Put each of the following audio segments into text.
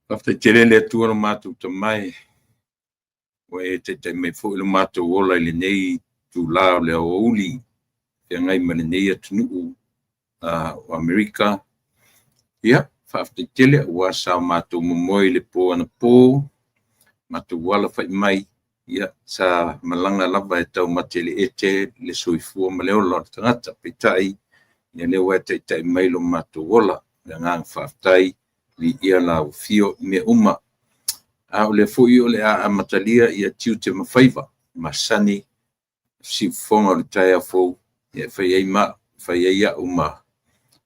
After telele tu no matu to mai, we te me fo lo matu wola le nei tu la le uli, e ngai mane nei atu o Amerika. Ia, after tele wa sa matu momoi le po ana po, matu wala fai mai, ia sa malanga lava e tau matele ete le soifua ma leo lor tangata pitai, ia le wa te mai lo matu wola, le ngang faftai, li ia la fio me uma. A le foi o le a matalia ia tiu te mawhaiva, masani, si fonga le taia fo, ia whai ia uma,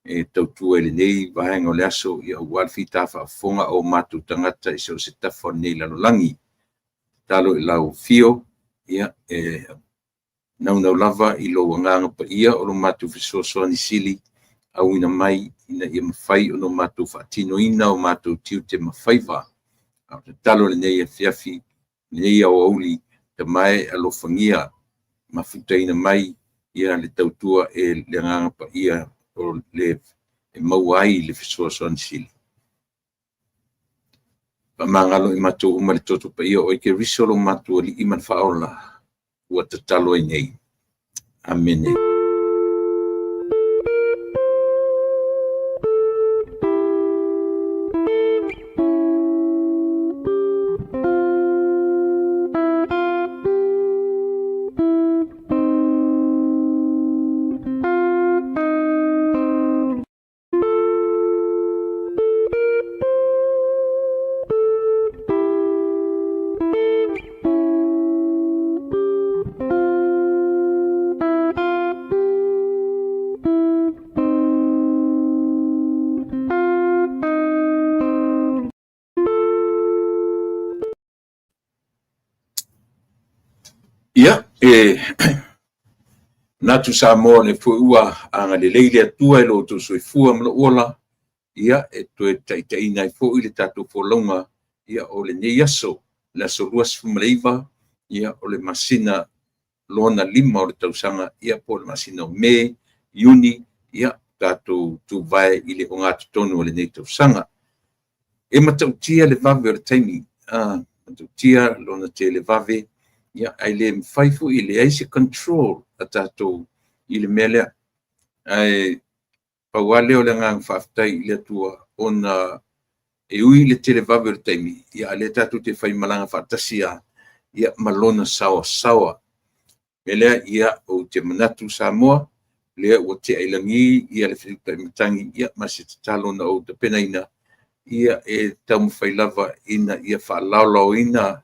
e tautua ele nei, vahenga o le aso, ia walfi tafa fonga o matu tangata iso se tafo nei lalolangi. Talo i lau fio, ia nau lava i lo wanganga pa ia o lo matu fisosoa ni sili, au ina mai, ina ia mawhai o no matu whaatino ina o matu tiu te mawhaiva. Te talo le nei fiafi, nei au auli, te mai alofangia, mafuta ina mai, ia le tautua e le nganga pa ia o le mauai le fisosoa ni sili. Pa mangalo i matu uma le toto pa ia o ike risolo matu ali iman faola, ua te talo i nei. Amene. Ia, natu sa mo le fu ua anga le leile atua e lo tu soifua mla ola, ia e toe taitaina i fo i le tatu fo longa, ia o le nei aso, le aso luas fumaleiva, ia o le masina lona lima o le tausanga, ia po le masina o me, yuni, ia tatu tu vai i le o ngātu tonu o le nei tausanga. E matautia le vave o le taimi, matautia lona te le vave, ia ai le mwhaifu i le aise control a tātou i le mea ai pauale o le ngang whaftai i le atua ona e ui le tele vave o le taimi ia le tātou te whai malanga whatasia ia malona sawa melea ia o te manatu Samoa lea o te ailangi ia le whiripai matangi ia masi te talona o te penaina ia e tau mwhai lava ina ia whaalaulau ina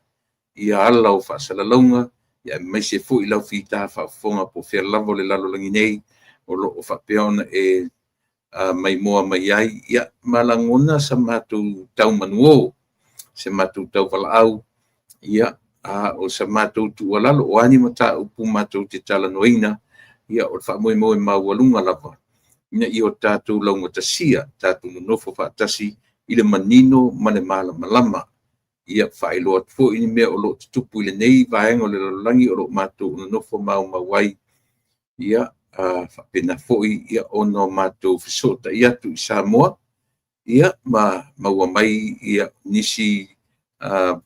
ia ala o whaasalalaunga, ia mai se fu i lau whita whaafonga po whea lavo le lalolangi nei, o lo o whapeona e mai moa mai ai, ia malangona sa mātou tau manuo, se mātou tau walaau, ia o sa mātou tualalo, o ani mata upu mātou te tala noina, ia o whaamoe moe maualunga lava, ina i o tātou launga tasia, tātou nonofo whaatasi, i le manino mane malama, ia whaelo atu fo ini mea o lo tupu i le nei vaenga o le lalangi o lo mātou nonofo mawai ia whapena fo ia ono mātou fisota ia tu i Samoa ia maua mai ia nisi o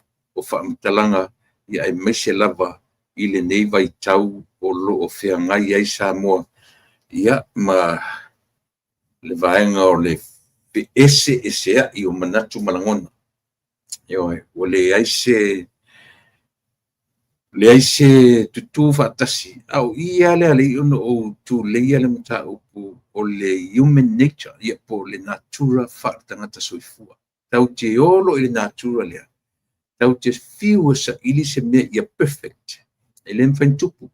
whaamatalanga ia e meise lava i le nei vai tau o lo o whea ngai ai Samoa ia le vaenga o le pe ese i o manatu malangona o le aise tutu whaatasi. Au ia le ale ono o tu leia le mata upu o le human nature, ia po le natura whaatangata soifua. Tau te olo i le natura lea. Tau te fiua sa ili se mea ia perfect. E le mwhain tupu.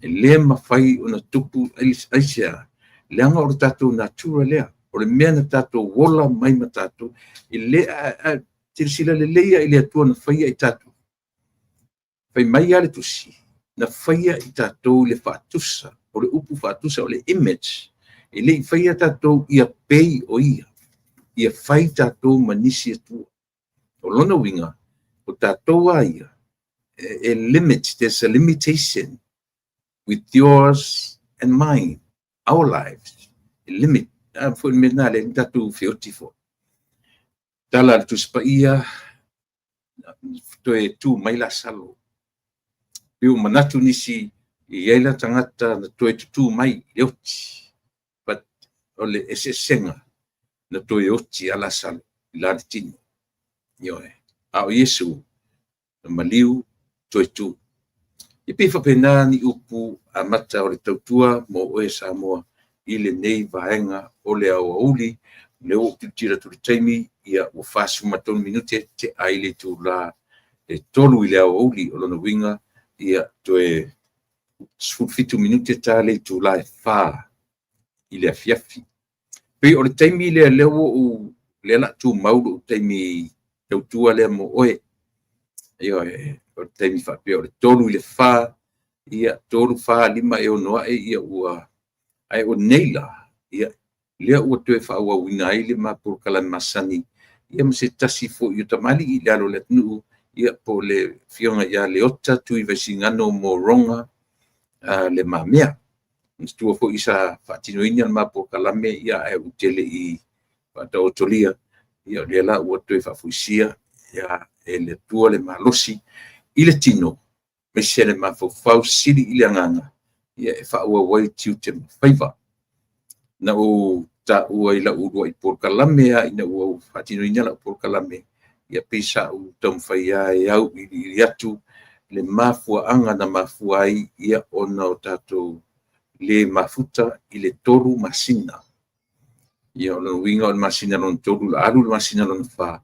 E le mawhai o na tupu aisea. Leanga o le tatou natura lea. O le mea na tatou wola mai ma tatou. I le te sila le leia i le atua na whaia i tātou. Whai mai ale tusi, na whaia i tātou le whaatusa, o le upu whaatusa, o le image, i le i whaia tātou ia pei o ia whai tātou manisi atua. O lona winga, o tātou a ia, a limit, there's a limitation with yours and mine, our lives, a limit. Fo me na le tātou whioti fo. tala tu spaia toe tu mai la salo piu manatu nisi iela tangata na toe tu mai leoti but ole esesenga na toe oti ala salo la tino yoe au Yesu na maliu toe tu ipi fa pena ni upu amata o le tautua mo oe Samoa i le nei vaenga o le auauli le o tira tu taimi ia o fasu matonu minute te aile tu la e tolu i le auauli o lona winga ia toe fitu minute ta le tu la e fa i le afiafi pe o le taimi le leo o le la tu maulu taimi tautua le mo oe ia o le taimi fa pe o le tolu i le fa ia tolu fa lima e ono ia ua ai o neila ia lea ua toe faauauina ai le mapolokalame masani ia ma se tasi foʻi o tamali i le alo le atunuu ia po le fioga iā le ota tui vaisigano mo roga le mamea tua foʻi sa faatinoina le mapolokalame ia e utele i faataotolia ia o lea la ua toe faafuisia ia e le atua le malosi i le tino me se le mafaufau sili i le agaga ia e faauauai tiute mafaiva na o taʻua i laʻulua i polokalame aina ua faatinoina laʻu polokalame ia peisa u taumafai iā e au i atu le mafuaaga na mafua ai ia ona o tatou lē mafuta i le tolu masina ia o lona uiga o le masina lona tolu laalu le masina lona fā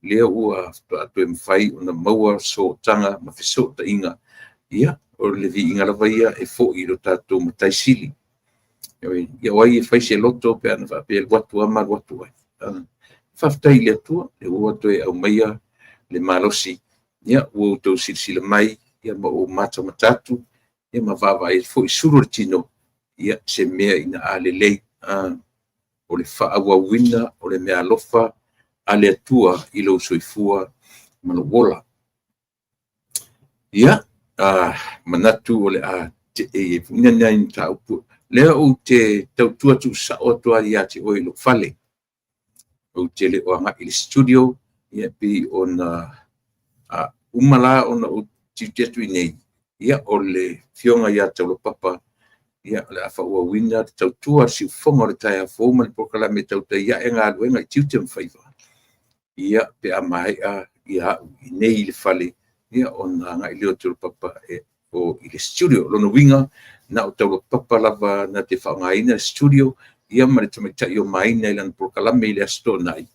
lea ua atoe mafai ona maua sootaga ma fesootaʻiga ia o le viiga lava ia e foʻi i lo tatou mataisili ia wai e faise loto pe ana faapea le watu ama le watu ai faafetai le atua le ua toe aumaia le malosi ia ua outou silasila mai ia ma o mata matatu ia ma vaavae foʻi sulu le tino ia se mea ina alelei o le faauauina o le mea alofa a le atua i lou soifua ma lo ola ia manatu o le a te e fuina nei ni taupu lea o te tautua tuusao atoa iā te oe lo fale o te le o agaʻi le studio ia pe ona uma la ona o tiuti atu i nei ia o le fioga iā taulopapa ia o le afauauina le tautua siufoga o le taeafou ma le polokalame tautaiaʻe galuega i tiuti mafaiva ia pe amaeʻa ia aʻu i nei i le fale ia ona agaʻi leo taulopapa o i le studio lona uiga na o taulopapa lava na te whaongaina studio ia ma le tamaitaʻi o maina i lana polokalame i le asotona ai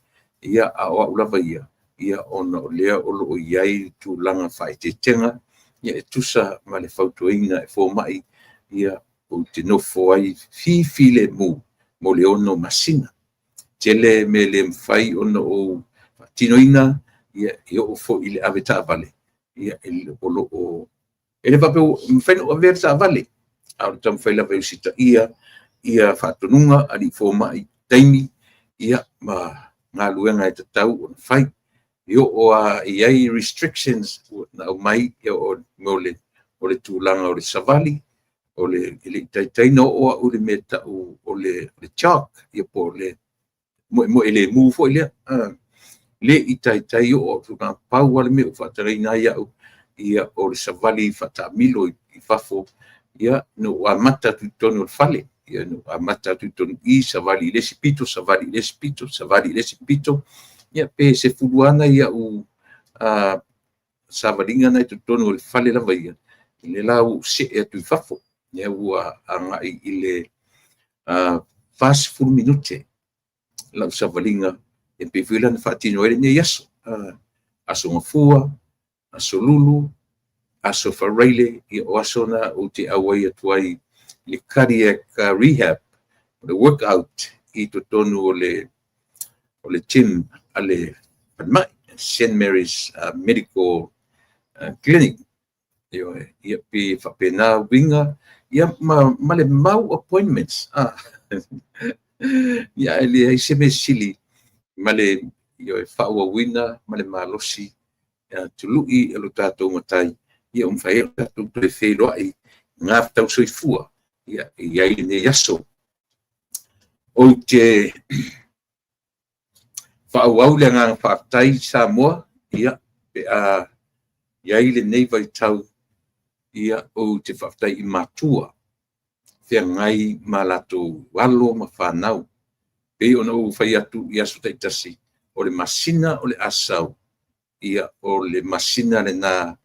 ia aʻoaʻu lava ia ona o lea o loo i ai tulaga faaitetega ia e tusa ma le fautuaina e fomaʻi ia o te nofo ai fifi le mu mo le ono masina tele me le mafai ona o faatinoina ia e oo foʻi le ave taʻavale ia o loo e le vapeu mafai no ave taʻavale a o tamafai lava iusitaʻia ia faatonuga ali fomaʻi taimi ia ma galuega e tatau ona fai i oo i ai restrictions na au mai ia o le tulaga o le savali o le itaitaina oo aʻu le mea taʻu o le chalk ia po le mo e lemu foʻi lea le itaitai oo tulaga pau a le mea ua faatagaina ai aʻu ia o le savali faataamilo i fafo ia no amata tutonu o le fale ia no amata tutonu i savali lesi pito savali lesi pito savali lesi pito ia pe se fuluana ia u savaliga nai tutonu o le fale lava ia i le la u see atu i fafo ia ua agaʻi i le fasfulu minute lau savaliga e pefui lana faatino ai lenei aso asogafua aso lulu aso faraile ia o aso na o te auai atu ai le cardiac rehab o le workout i totonu o le gym a le Panamaʻi St. Mary's Medical Clinic ia pe faapena uiga ia ma le mau appointments ia e leai se mesili ma le ia e faauauina ma le malosi tuluʻi e lo tatou matai ia umafai o tatou toe feiloaʻi ga fatausoifua ia i ai lenei aso o te whaau le ngā whaatai Samoa, ia, ia i le nei vai tau, ia o te whaatai I matua, whia ngai ma lato walo ma whanau, pe ona o whai atu I aso taitasi, o le masina o le asau, ia o le masina le nā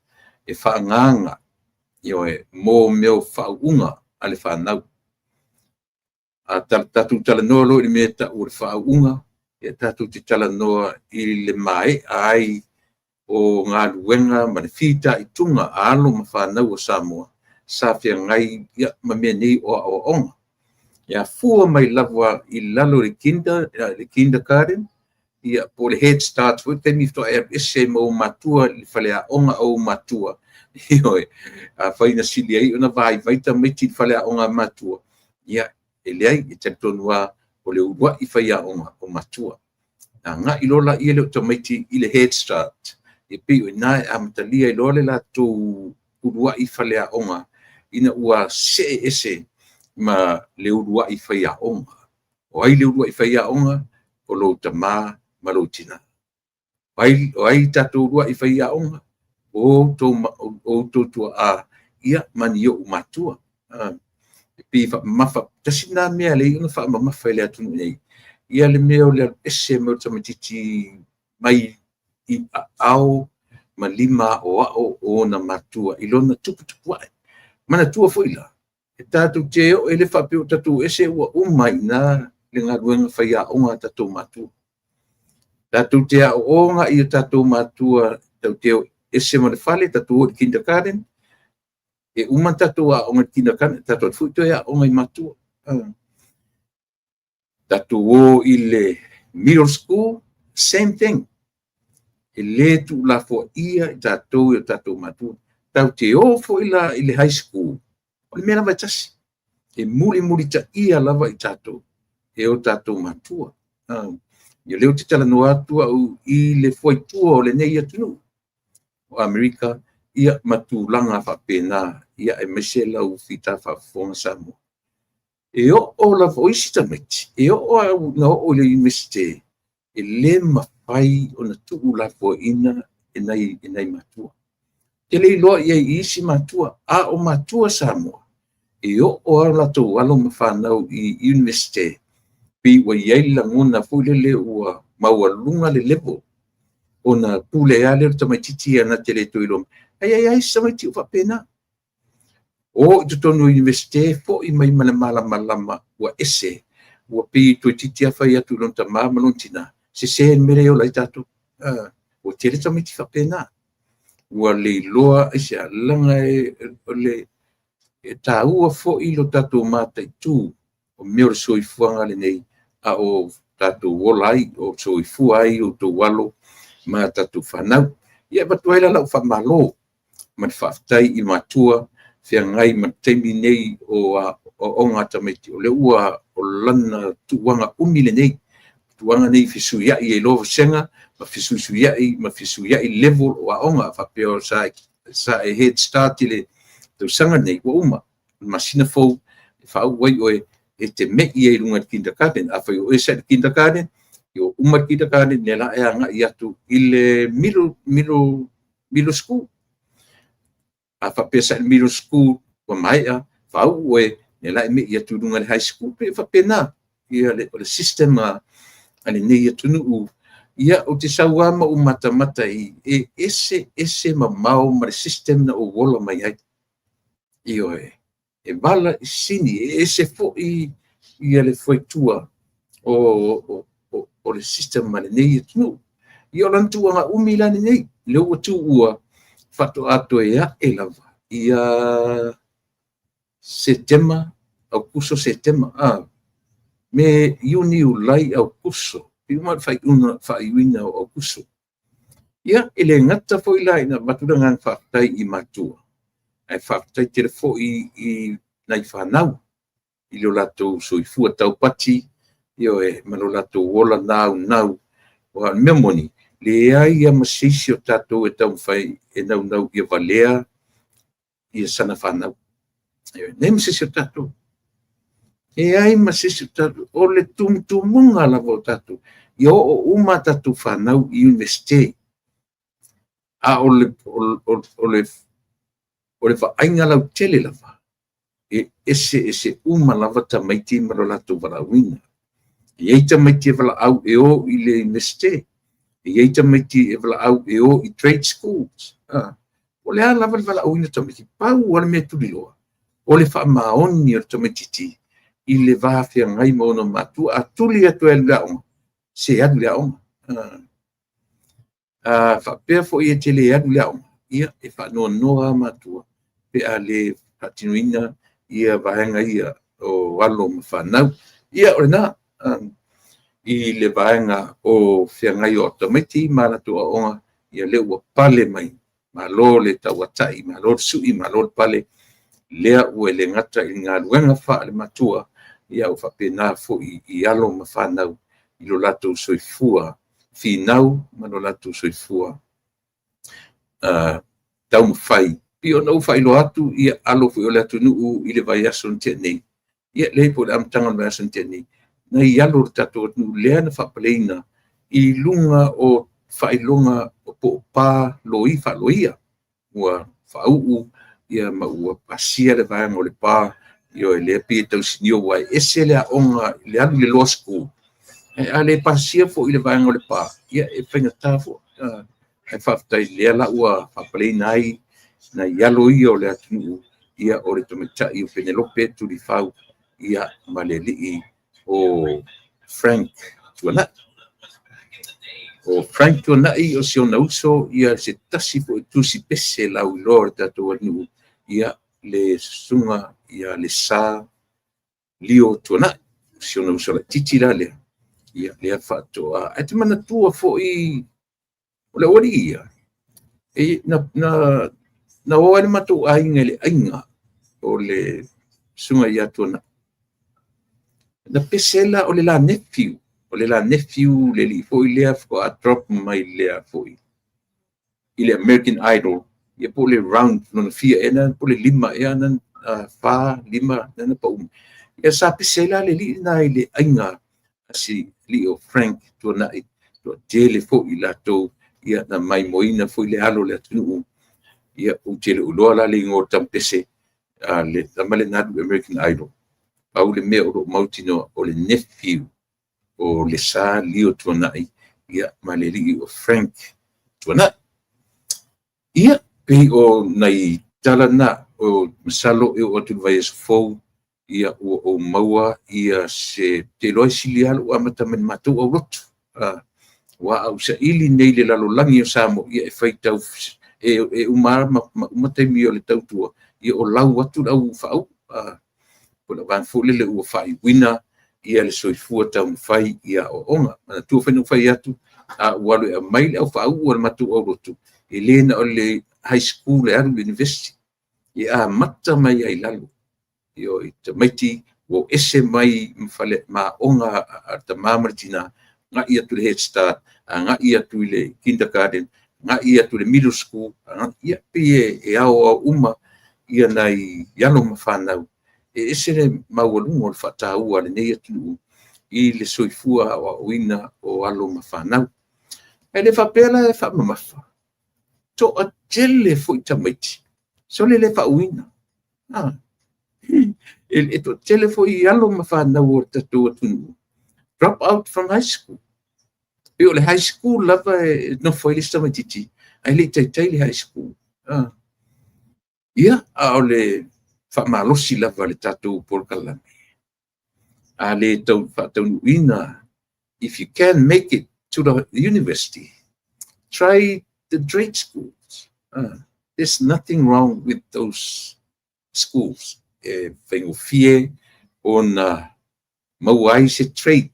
e whaanganga, ia e mō meo whaunga a le whanau. A tatu talanoa lo I mea ta o le whaunga, ia tatu te talanoa I le mai ai o ngā luenga ma le whita I tunga a alo ma whanau o Samoa, sa whia ngai ia ma mea nei o onga. Ia fua mai lawa I lalo le kindergarten, ia po le Head Start, fo te mifto e ese mo matua, le whalea onga o matua. Ioi, a whaina sili ai, ona vaita meti le whalea onga matua. Ia, e leai, e te tonua o le urua I whaia onga o matua. Nga ilola I le o meti I le Head Start. E pio I nae amatalia I lole la tō urua I whalea onga, ina ua se ese ma le urua I whaia onga. O ai le urua I whaia onga, o lo tamā, Marotina. O ai tato rua I whaia onga, o tō tua a ia mani o matua. Pi mafa, tasi nā mea le ina wha mafa le atunu nei. Ia le mea o le ese meo tamatiti mai I ao ma lima o ao o na matua. I lona tupu ai. Mana tua foila. E tātou te o ele whapeo tātou ese ua umai nā le ngā ruenga whaia onga tātou matua. Tātou te o nga I tātou matua tau teo ese ma le whale, tātou o kindergarten, e uman tātou a onga kindergarten, tātou fuito e a onga I matua. Tātou o I le middle school, same thing. E le tu la fo ia I tātou matua. Tau te o fo I le high school, o le mea vai tasi. E muli ta ia lava I tātou, e o tātou matua. Ia leo te talanoa atua au I le foitua o le nei atunu. O Amerika, ia matulanga whapena, ia e mese lau whita whafonga Samoa. E o la voisi tameti, e o au na o le universite, e le mawhai o na tuu la ina e nei matua. Te le loa ia I isi matua, a o matua Samoa. E o au la tau alo mawhanau I universite, pi wa iai langona fuilele ua maua le level o na pule ale tamaititi ana tele tuilom ai samaiti o whapena o tutonu universite fo I mai malama ua ese ua pi tuititi a whai atu lon tamā malontina se mere o lai tatu o tele tamaiti whapena ua le loa ese langa le ta ua fo I lo tatu mātai tu o meo soifuanga le nei a o tātou wolai, o soifu ai, o tō walo, ma tātou whanau. Ia batuaila lau whamalo, ma te whaftai I matua, whia ngai ma teimi nei o ngata meti, o le ua o lana tuwanga umile nei, tuwanga nei fisuiai e lovo senga, ma fisuiai level o aonga, whapeo sa e Head Start le tau sanga nei, wa uma, masina fau, whau wai oe, e te mei e runga kindergarten, a whai o esa kindergarten, I o uma kindergarten, ne la e anga I atu I le middle school. A whapesa middle school, wa mai a, whau oe, ne la e mei atu runga le high school, pe whapena, ia le system a le nei atu nuu, ia o te sauama o mata I ese mamau ma le system na o wola mai ai. I oe. E wala I sini, e se fo I le foitua o le system ma le nei atu. I o lantua nga umila ni nei, leo atu ua whato ato e lava. Ia setema, au kuso setema, me iuni ulai au kuso, I umat whai uina au kuso. Ia, ele ngata fo I lai na maturangang whaktai I matua. Ai whaktai te fo I nai whanau. I lo lato soifua tau pati, io e mano lato wola nau, o memoni, le ai a masisi o tato e tau whai e nau ia valea, ia sana whanau. Ne masisi o tato. E ai masisi o tato, o le tumtumunga lavo tato, Ia o uma tatu whanau I universite. A ole whaainga lau tele lava. Ese uma lava tamaiti maro latu warawina. Iei tamaiti wala au o I le universite. Iei tamaiti wala au o I trade schools. Ole a lava wala au ina tamaiti. Pau wala mea tuliloa. Ole whaamaoni o tamaiti I le vahawhia ngai mauna matua a tuli atu e laonga. Se adu laonga. Whapea fo I tele adu laonga. Ia e whanoa noa matua. Pe a le patinuina ia vaenga ia o walo mawhanau. Ia ore na I le vaenga o whiangai o tamaiti maratua onga ia le ua pale mai. Ma lo le tawatai, ma lo sui, ma lo pale. Lea ua le ngata I ngā luenga wha le matua. Ia o whapena fo I alo mawhanau. I lo lato soifua. Finau ma lo lato soifua. Tau mwhai. Pio nau whai lo atu ia alo fo o le atu nuu I le vai ason tia nei. Ia le po le amtanga vai ason tia nei. Na I alo tato atu lea na whapaleina I lunga o whailonga o po pā loi whaloia. Ua whau ia ma ua pasia le vai o le pā. Io le pia tau sinio wai ese le onga le alu le law school. A le pasia fo I le vai o le pā. Ia e whainga tāfo. E whaftai lea la ua whapaleina ai. Na ialo ia o le atunu ia o le tomatai o Penelope tuli whau ia ma le lii o Frank Tuanai. O Frank Tuanai o Siona Uso ia se tasi po tusi pese lau lor tato anu ia le sunga ia le sa Leo Tuanai. Siona Uso la titira le ia le whatoa. E te mana tua fo I o le ori ia. E na o ele matu ainga le ainga o le sunga ia tona. Na pesela o le la nephew. O le la nephew le li fo I lea fo a drop mai lea fo I le American Idol. Ia po le round no na fia ena po le lima ea nan fa lima nana pa Ia sa pesela le li na I le ainga si li o Frank Tuanai. To tele fo I lato ia na mai moina fo I le alo le atunu. Ia o tele uloa la le ngor tampese le tamale nadu American Idol. Au le mea o mautino o le nephew o le sa Leo Tuanai. Ia ma le ligi o Frank Tuanai. Ia pe o nai tala na o masalo e o tulu vai esu fou. Ia o maua ia se te loa silialo o amatamen matou au rotu. Wa au sa ili nei le lalo langi o Samo ia e whaitau e umara umataimi o le tautua ia o lau atu lau whau po la van fo le ua whai wina ia le soifua tau mwhai ia o onga mana tua whainu whai atu a walu e mai le au whau o le matu au rotu e lena o le high school le aru university ia mata mai ai lalu io I te maiti o ese mai mwhale ma onga ta mamaritina nga ia tu le head start nga ia tu le kindergarten nga ia tu le middle school ia pie e ao uma ia nai yalo mawhanau e ese le maualunga o le whataua le nei atu I le soifua o uina o alo mawhanau e le whapela e whamamafa to a tele fo I tamaiti so le whauina e to tele fo I alo mawhanau o tatu atu drop out from high school e o le high school lava no foi le tamaiti ai le taitai le high school ia a o le whamalosi lava le tatu porkalami a le tau whataunuina if you can make it to the university try the trade schools there's nothing wrong with those schools whaingofie o na mauai se trade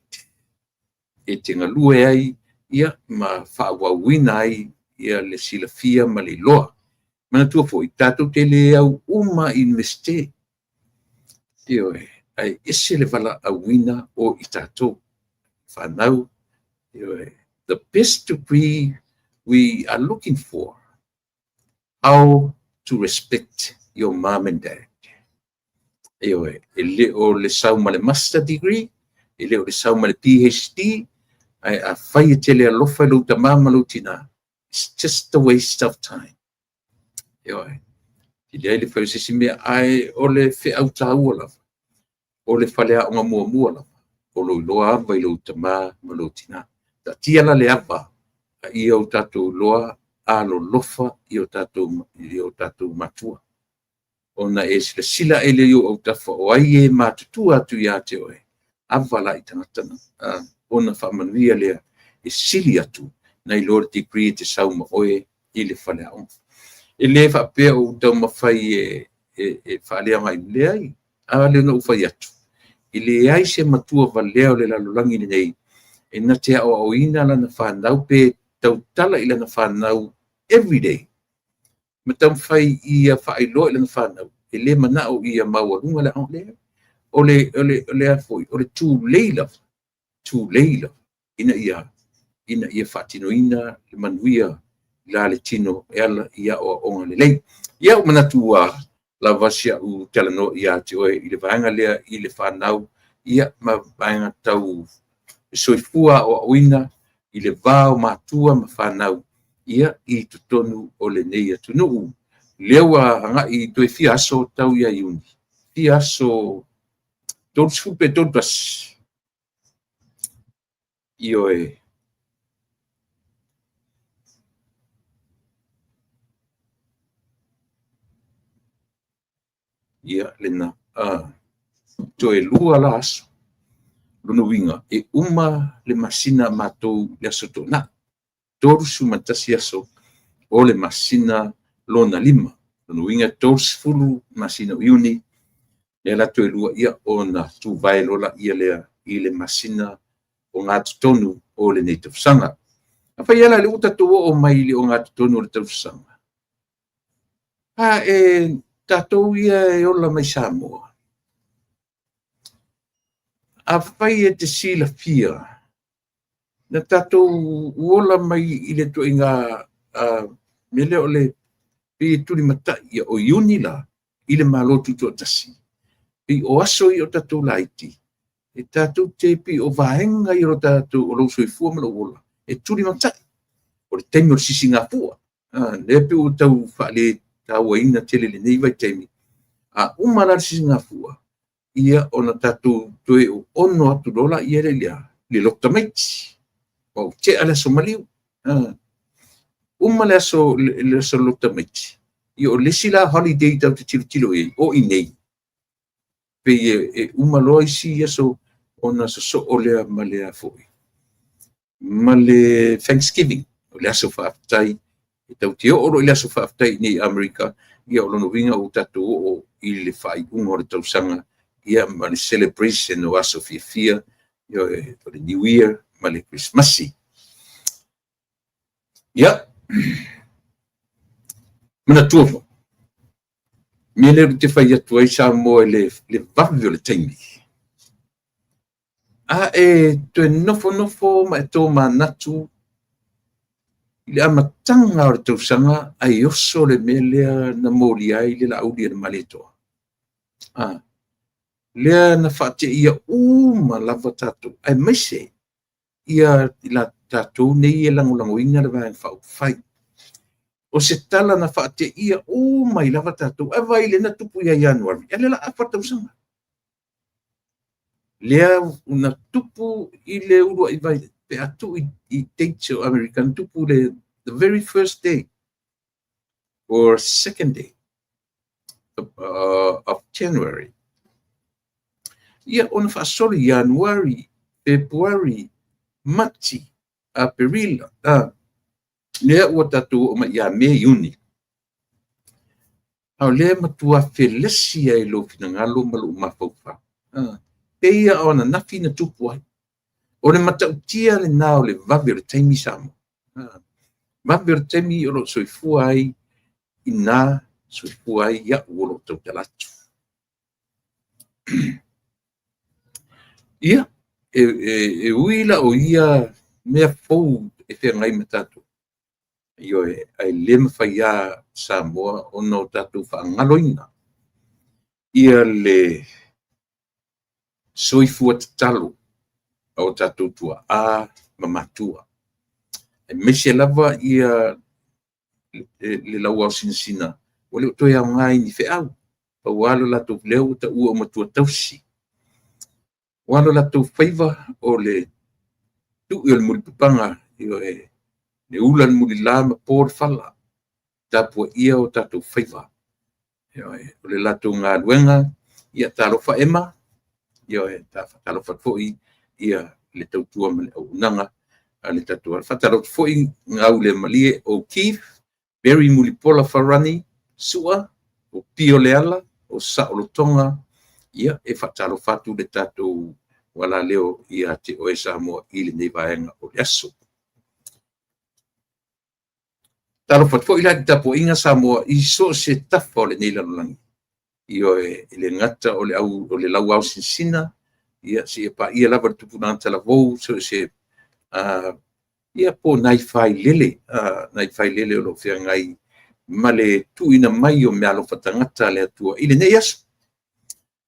e te ngalue ai ia ma whaawawina ai ia le silafia ma le loa. Mana tua fo I tātou te le au uma investe. Io ai ese le wala awina o I tātou. Whanau. Io the best degree we are looking for. How to respect your mom and dad. Io e le o le sau ma le master degree. E le o le sau ma le PhD. ai a fai tele alofa lo tamama lo tina. It's just a waste of time. Yo, ile le fai sisi me ai ole fe au tau la. Ole falea o mua la. Olo loa vai lo tamama lo tina. Ta tia la le ava. I o tatu loa a lo lofa i o tatu matua. Ona e sila ele yo o tafa o ai e matutua atu ia te oe. Avala i tangatana. Ona whamanuia lea e sili atu na i lor te kri te sauma oe i le whalea on. E le whapea o tau mawhai e whalea mai lea i. A leo na uwhai atu. I le ai se matua valea o le lalolangi nei. E na te au ina lana whanau pe tau tala i lana whanau everyday. Ma tau whai ia whaailoa i lana whanau. E le manao ia mawarunga le au lea. Ole afoi, ole tū leila. Ina ia whatino ina, le manuia, la le tino, ela ia o onga le lei. Ia o manatua la vasia u telano ia te oe, i le vaenga lea, i le whanau, ia ma vaenga tau soifua o oina, i le vao matua ma whanau, ia i tutonu o le nei atu nuu. Lewa hanga i toe fiaso tau ia iuni. Fiaso don't sfupe don't bas. Ioe. Ia lena. Toe lua la aso. Luna winga. E uma le masina matou le aso tona. Torsu matasi aso. O le masina lona lima. Luna winga torsu fulu masina iuni. Le la toe lua ia ona tu vai lola ia lea i le masina o ngā tutonu o le nei tawsanga. Apa iala le uta tuo o mai le o ngā tutonu o le tawsanga. E tatou ia e ola mai Samoa. A whai e te sila pia. Na tatou uola mai i le to inga mele o le pi turi matai o iuni la i le malotu to tasi. Pi o aso i o tatou laiti. E tatou te pi o vahenga i o tatou o lo soifua ma lo ola. E turi matai. O le teimi o sisi ngā pua. Le pi o tau whaale tau a ina tele le nei vai teimi. Umara sisi ngā pua. Ia o na tatou toe o ono atu lola ia le lia. Le lokta maiti. O te ala so maliu. Le aso lokta maiti. Ia o lesila holiday tau te tilo e o i nei. Pe e loa isi ia so ona so o lea ma lea foi. Ma le Thanksgiving. O le aso whaafitai. E tau te oro le aso whaafitai nei Amerika. Ia o lono winga o tatou o i le whai unga o le tausanga. Ia ma le celebration o aso fia. Ia o le New Year. Ma le Christmasi. Ia. Mana tuofa. Mia le te whai atu ai Samoa le vavi o le taimi. Toe nofo ma e tō manatu i le amatanga o le tausanga ai oso le mea lea na mōli ai le la auli na maletoa. Lea na whaate ia uma lava tātou. Ai maise ia la tātou nei e langolango inga le vaen whai. O se tala na whaate ia uma i lava tātou. A vai le na tupu ia Januari. A le la apa tausanga. Lea una tupu i le urua i vai. Pe atu i teitio American tupu le the very first day or second day of January. Ia ona whaasori Januari, February, Marchi, April. Lea ua tatu o ma ia me iuni. Au lea matua felesi ai lo fina ngalo malu mafaufa. Peia ona nafi na tupu ai. O le matautia le nao le vavi o le taimi Samoa. Vavi o le taimi o lo soifua ai i nā soifua ai ia ua lo tau talatu. Ia, e uila o ia mea fou e whengai matatu. Io ai lema whaia Samoa o no tatu whaangaloina. Ia le soifua tatalu o tatu tua mamatua. E mese lava ia le lau au sinsina. O le toi au ngai ni feau. Pa walo la tau leo ta ua matua tausi. Walo la tau faiva o le tu il mulpanga io e le ulan muli lama por fala. Tapu ia o tatu faiva. Io e o le latu ngā luenga ia talofa ema. Io e talofa foi ia le tautua male au nanga. Le tatua fatalo foi ngau le malie o Keith Berry Mulipola Farani sua o Pio Leala o Saolotonga ia e fatalo fatu le tatu wala leo ia te o esa mo ile nei vaenga o yaso talo fatu foi la tapo inga Samoa I so se tafo le nei lalangi io e le ngata o le lau au sinsina ia se pa ia lava tupuna tala vou so se ia po nai fai lele o lo fia ngai male tu ina mai o me alo fatangata le atua ile nei aso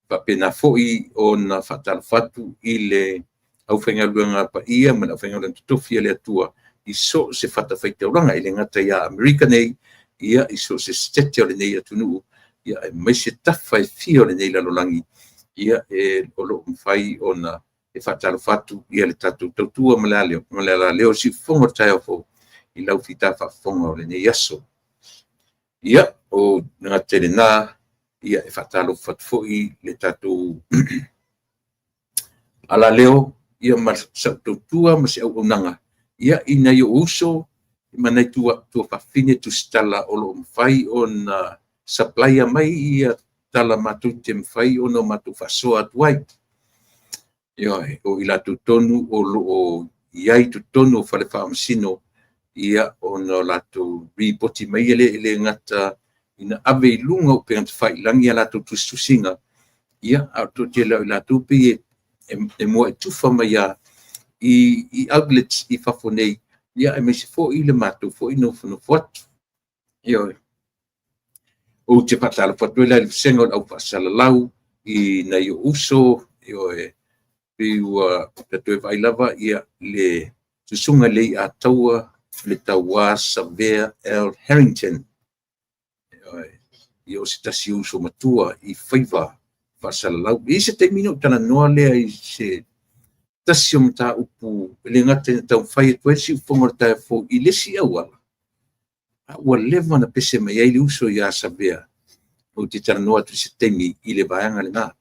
pa pena foi o na fatal fatu ile au fenga luanga pa ia mana fenga luanga tofia le atua I so se fata faite oranga ile ngata ia America nei ia I so se stete o le nei atunu ia e mai se tafa e fio le nei lalolangi ia e o lo mfai o na e fatalo fatu ia le tatu tautua malala leo si fonga tae fo I lau fita fa fonga o le nei aso ia o nga tele na ia e fatalo fatu foi le tatu ala leo ia mas tautua mas au unanga ia ina yo uso manai tua fa fine tu stala o lo mfai on supply mai ia tala matu te mfai ono matu fasoa tuai Ia o ila tu tonu o iai tu tonu fale whaamsino ia o no latu ripoti mai ele ngata ina ave lunga o pengat whailangi a latu tustusinga ia au to te lau latu pe e mua e tufa mai a I outlets I whafonei ia e mese fo I le matu fo I no whatu ia o te patala whatu ela le sengo au whasalalau I na I uso ia Piwa tatoe vai lava ia le susunga le a taua le taua Savea L. Harrington. Ia o se tasi uso matua I whaiva whasalalau. I se termino tana noa lea I se tasi o mta upu le ngata tau whai e tuesi ufonga tae fo I lesi awala. Ua leva na pese mai ai le uso ia Savea. O te tana noa tu se temi I le vaianga le ngā.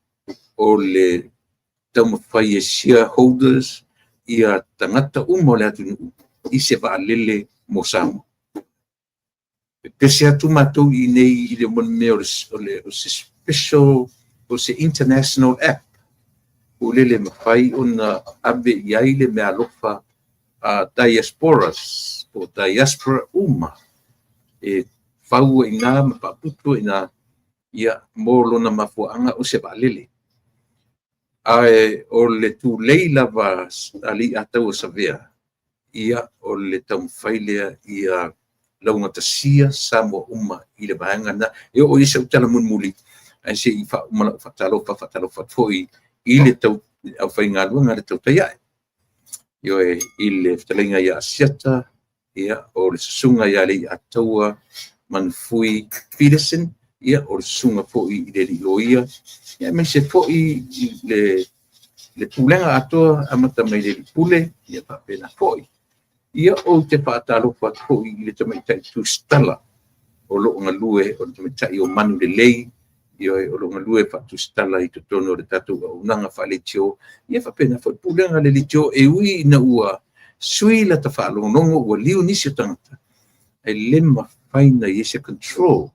O le tau fai e shareholders ia tangata umo le atunu I se vaalele mo Samoa. Pese atu matou I nei I le mon me o se special o se international app o lele mawhai o na ave iai le mea lofa a diasporas o diaspora uma e whau I ngā mapaputo I ngā ia mōlo na mafuanga o se vaalele. Ai o le tu leila va ali atau Savea ia o le tau failea ia launga tasia Samoa uma I le vaenga na e o isa utala munmuli ai se I fatalo foi I le tau au whainga luanga le tau taiae io e I le ftalinga ia asiata ia o le susunga ia le ataua manfui Peterson ia o le susunga foi I le liloia ia me se foi le pulenga atoa amata mai le pule ia pa pena foi ia o te patalo foi I le tamaitai tu stala o lo nga lue o le tamaitai o manu le lei ia o lo nga lue fa tu stala I tono le tatu o nanga fa le tio ia fa pena foi pulenga le tio e ui na ua sui la ta fa lo nongo o liu nisi tangata e lema faina I se control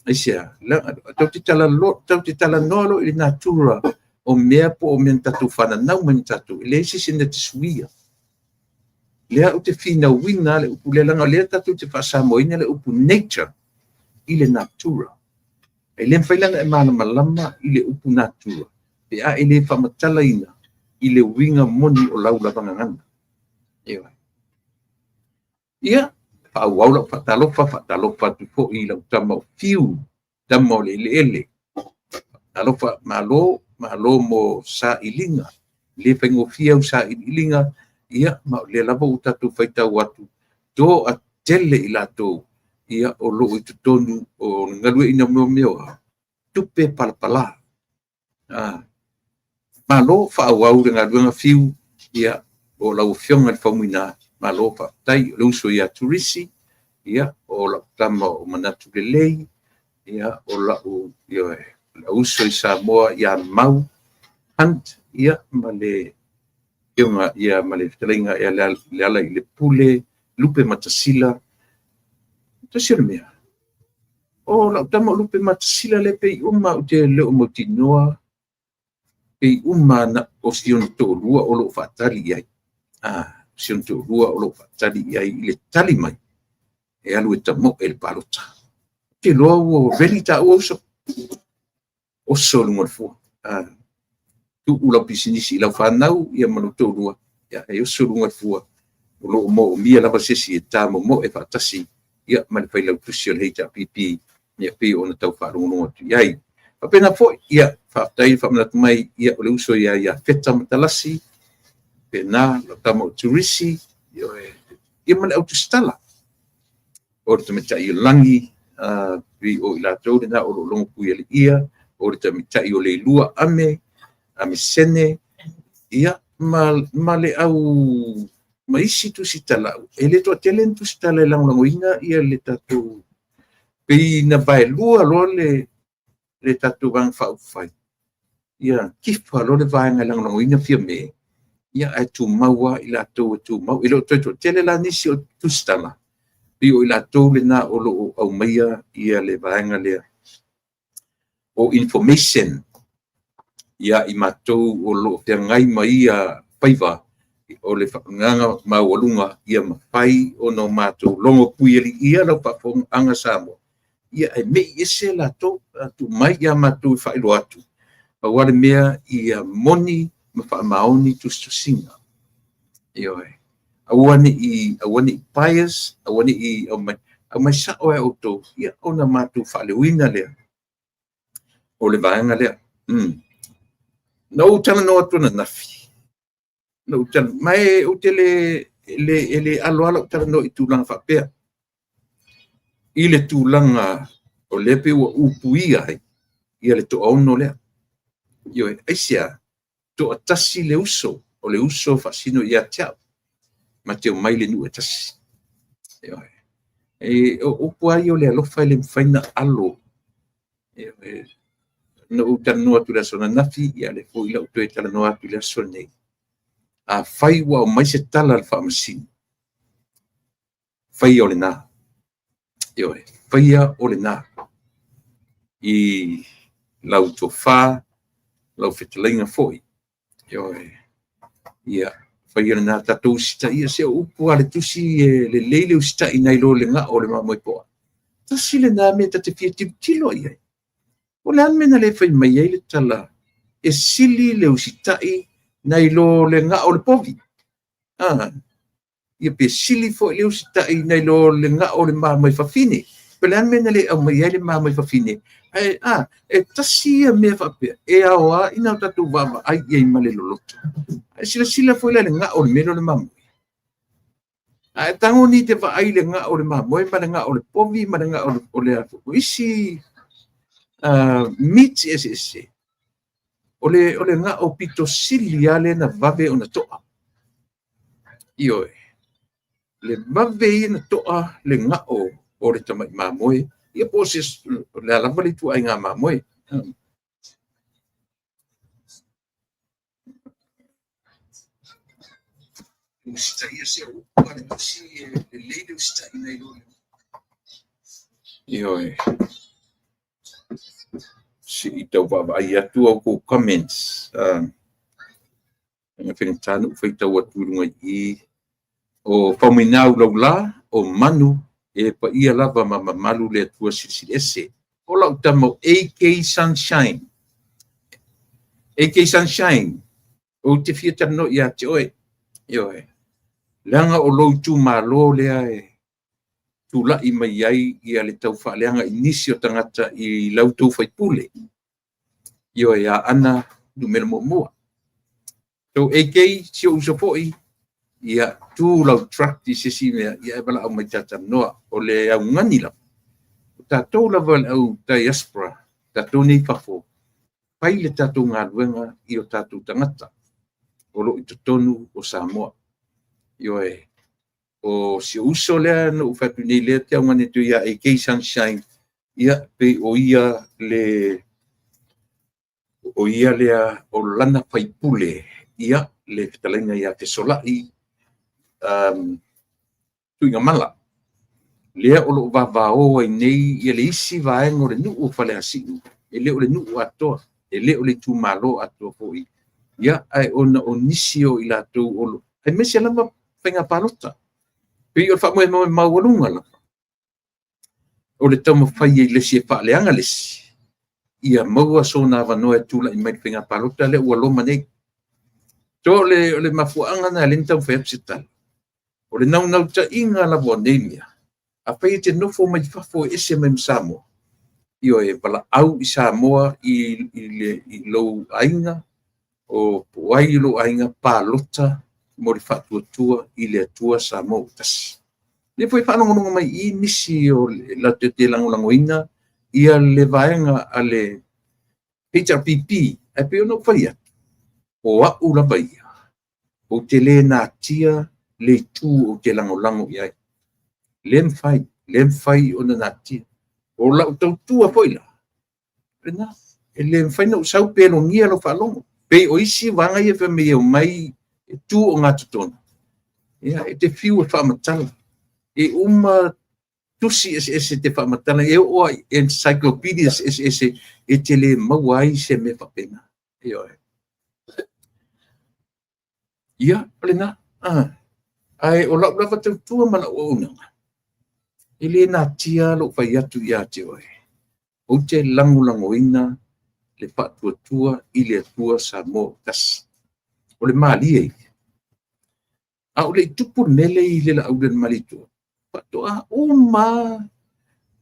Asia, tau te tala nolo I natura o mea po o mea tatu whananau mea tatu. Le isi sina te suia. Lea o te whina wina le upu le langa lea tatu te whasamoina le upu nature I le natura. E le mwhailanga e mana malama I le upu natura. Pe a e le whamatala ina I le winga moni o laula wangangana. Ewa. Ia, whaauaula whatalofa tu fo I lau tamau fiu, tamau le ele. Talofa malo mo sa ilinga. Le whaingofia o sa ilinga, ia ma le lava o tatu faitau atu do a tele i latou ia o loo i tutonu o ngalue ina meo tupe palapala malo faauau le galuega fiu ia o lau fionga le faumuina malo faafetai o le uso ia turisi ia o lau tama o manatu lelei ia o lau la uso i Samoa ia mau hunt ia ma le ia ma le fetalinga ia le ala i le pule lupe matasila tasile mea o lau tama o lupe matasila le pei uma o te leo mo tinoa pei uma na o sion tōrua o lo faatali iai sion tōrua o lo faatali iai i le tali mai e alu e tamo e le palota te loa o veli ta o so lunga le fua tu ula pisinisi lau whanau ia manu tōrua ia e o so lunga le fua o lo mo mia lava sesi e tā mo e faatasi ia mani whai lau tusi o le heita pipi ia pi o na tau whaarunga tu iai apena fo ia faafetai faamanatu mai ia o le uso ia feta matalasi pena lo tama o turisi ia ma le autostala o le tamaitaʻi o lagi pi o i latou lenā o loo logo pui ali ia o le tamaitaʻi o le ilua ame sene ia ma le au ma isi tusitalaʻu e le toʻatele na tusitala e lagolagoina ia le tatou pei na vaelua loa le tatou vang faufai ia kifa lo le vaenga lagolagoina fia me ia e tumaua i latou e tumau i loo toe toʻatele la nisi o tusitala pi o i latou lenā o loo aumaia ia le vaenga lea o information ia i matou o loo feagai ma ia paiva o le faapagaga maualuga ia mafai ono matou logo pui ali ia lau faafogaaga Samoa ia e mei ese latou mai ia matou i failo atu aua le mea ia moni ma faamaoni tusitusiga ioe aua nii pious aua nii aumai saʻo e outou ia ona matou faaleuina lea o le vaega lea na ou talanoa atu ana nafi na ou tala mai o te le aloala o talanoa i tulaga faapea i le tulaga o le pe ua upuia ai ia le toʻaono lea ioe aisia toʻatasi le uso o le uso faasino ia teau ma te mai le nuu e tasi ioe e o upu ai o le alofa i le mawhaina alo na ou talanoa atu le aso na nafi ia le foʻi lau toe talanoa atu le aso nei a fai ua o mai se tala le faamasino faia o lenā ioe faia o lenā i lau tofā lau fetalaiga foʻi ioe ia faia lenā tatou usitaʻia se o upu a le tusi e lelei le usitaʻi nai lo le gaʻo o le mamoe poa tasi lenā mea tatefia tilotilo ai ai o le ane mena le fai mai ai le tala e sili le usitaʻi nai lo le gaʻo le povi ia pe sili foʻi le usitaʻi nai lo le gaʻo le mamoe fafine pe le ane mena le aumai ai le mamoe fafine e tasi ia mea faapea e aoa ina o tatou vaavaai iai ma le loloto ae silasila foʻi la le gaʻo le mea lo le mamoe ae tagoni te vaai le gaʻo le mamoe ma le gaʻo le povi ma le gaʻo o le isi miti ese o le gaʻo pitosili a le na vave ona toʻa ioe le vave ia na toʻa le gaʻo o le tamaʻi mamoe ia po se le alava le tuaiga mamoe usitaʻia se o upu a le tusi e lelei le usitaʻi nai lo ioe si tau vaavaai atu au kou comments nga fenetanu faitau atu luga i o faumainā ulaula o manu e paia lava ma mamalu le atua silisili ese o lau tama o AK Sunshine o te fia talanoa iā te oe ioe leaga o lou tumālō lea e tulaʻi mai ai ia le tau faaleaga i nisi o tagata i lautou faipule ioe ia ana lumena muamua so AK sio uso foʻi ia tu lau truck di sisi mea ia bala au mai tata noa o le au ngani la tatou lava le au diaspora tatou nei fafo pai le tatou ngaluenga i o tatou tangata o lo i tonu o Samoa io o si uso lea no ufatu nei lea te au ngani tu ia AK Sunshine ia pe o ia lea o lana paipule ia le fitalenga ia te solai tuinga mala lea o lo vavao ai nei ia le isi vaenga o le nuu o fale asiu e le o le nuu atoa e le o le tumalo atoa foi ia ai ona o nisio i latou o lo ai mesi lava whainga palota pe o whamoe moe maualunga la o le tamo whai e lesi e whaaleanga lesi ia maua so na vanoe tula i mai whainga palota le ua loma nei to le mafuanga na le ntau whaepsital o le nau ta inga la vonemia a pai te nofo mai fafo ese mai Samoa io e bala au i Samoa i lo ainga o puai lo ainga palota mo le fatuatua i le atua Samoa tas le foi whanongononga mai i nisi o la te langolangoina ia le vaenga a le HRPP e pe ono whaia o au la baia o te le nā tia le tū o te langolango iai lem fai o na tia o la tau tua poila pena e lem fai no sau pe no ngia lo falongo pe o isi wanga ia fe me o mai tu o ngā tutona ia e te fiu e whamatala e uma tusi ese te whamatala e o encyclopedias ese e te le mawai se me whapena e oe ia plena ai o la lava tau tua mana o unanga ele na tia lo fai atu ia te oe o te langolangoina le fatuatua i le atua Samoa tas o le mali e a o le tupu nele i le la au le malitua fatoa uma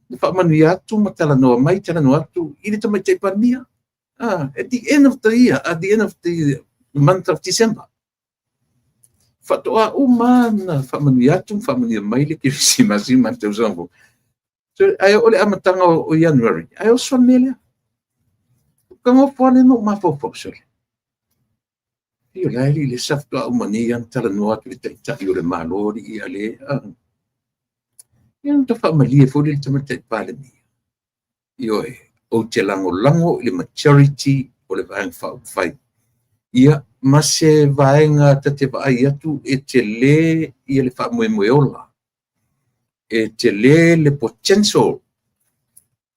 le whamanu atu ma talanoa mai talanoa atu i le tamai taipania at the end of the year at the end of the month of December fatoa uma na whamanu atu whamanu mai le Kirsimasi ma te usambo so ai o le amatanga o January ai o swanelea kanga fwane no mafofo sole io lai le safto umani yang talanoa tu le tai o le malori i ale yang to family fo le tamate palemi io o te lango le maturity o le vaeng fai ia mase vaenga tate vai atu e te le ia le fa moemoeola e te le potential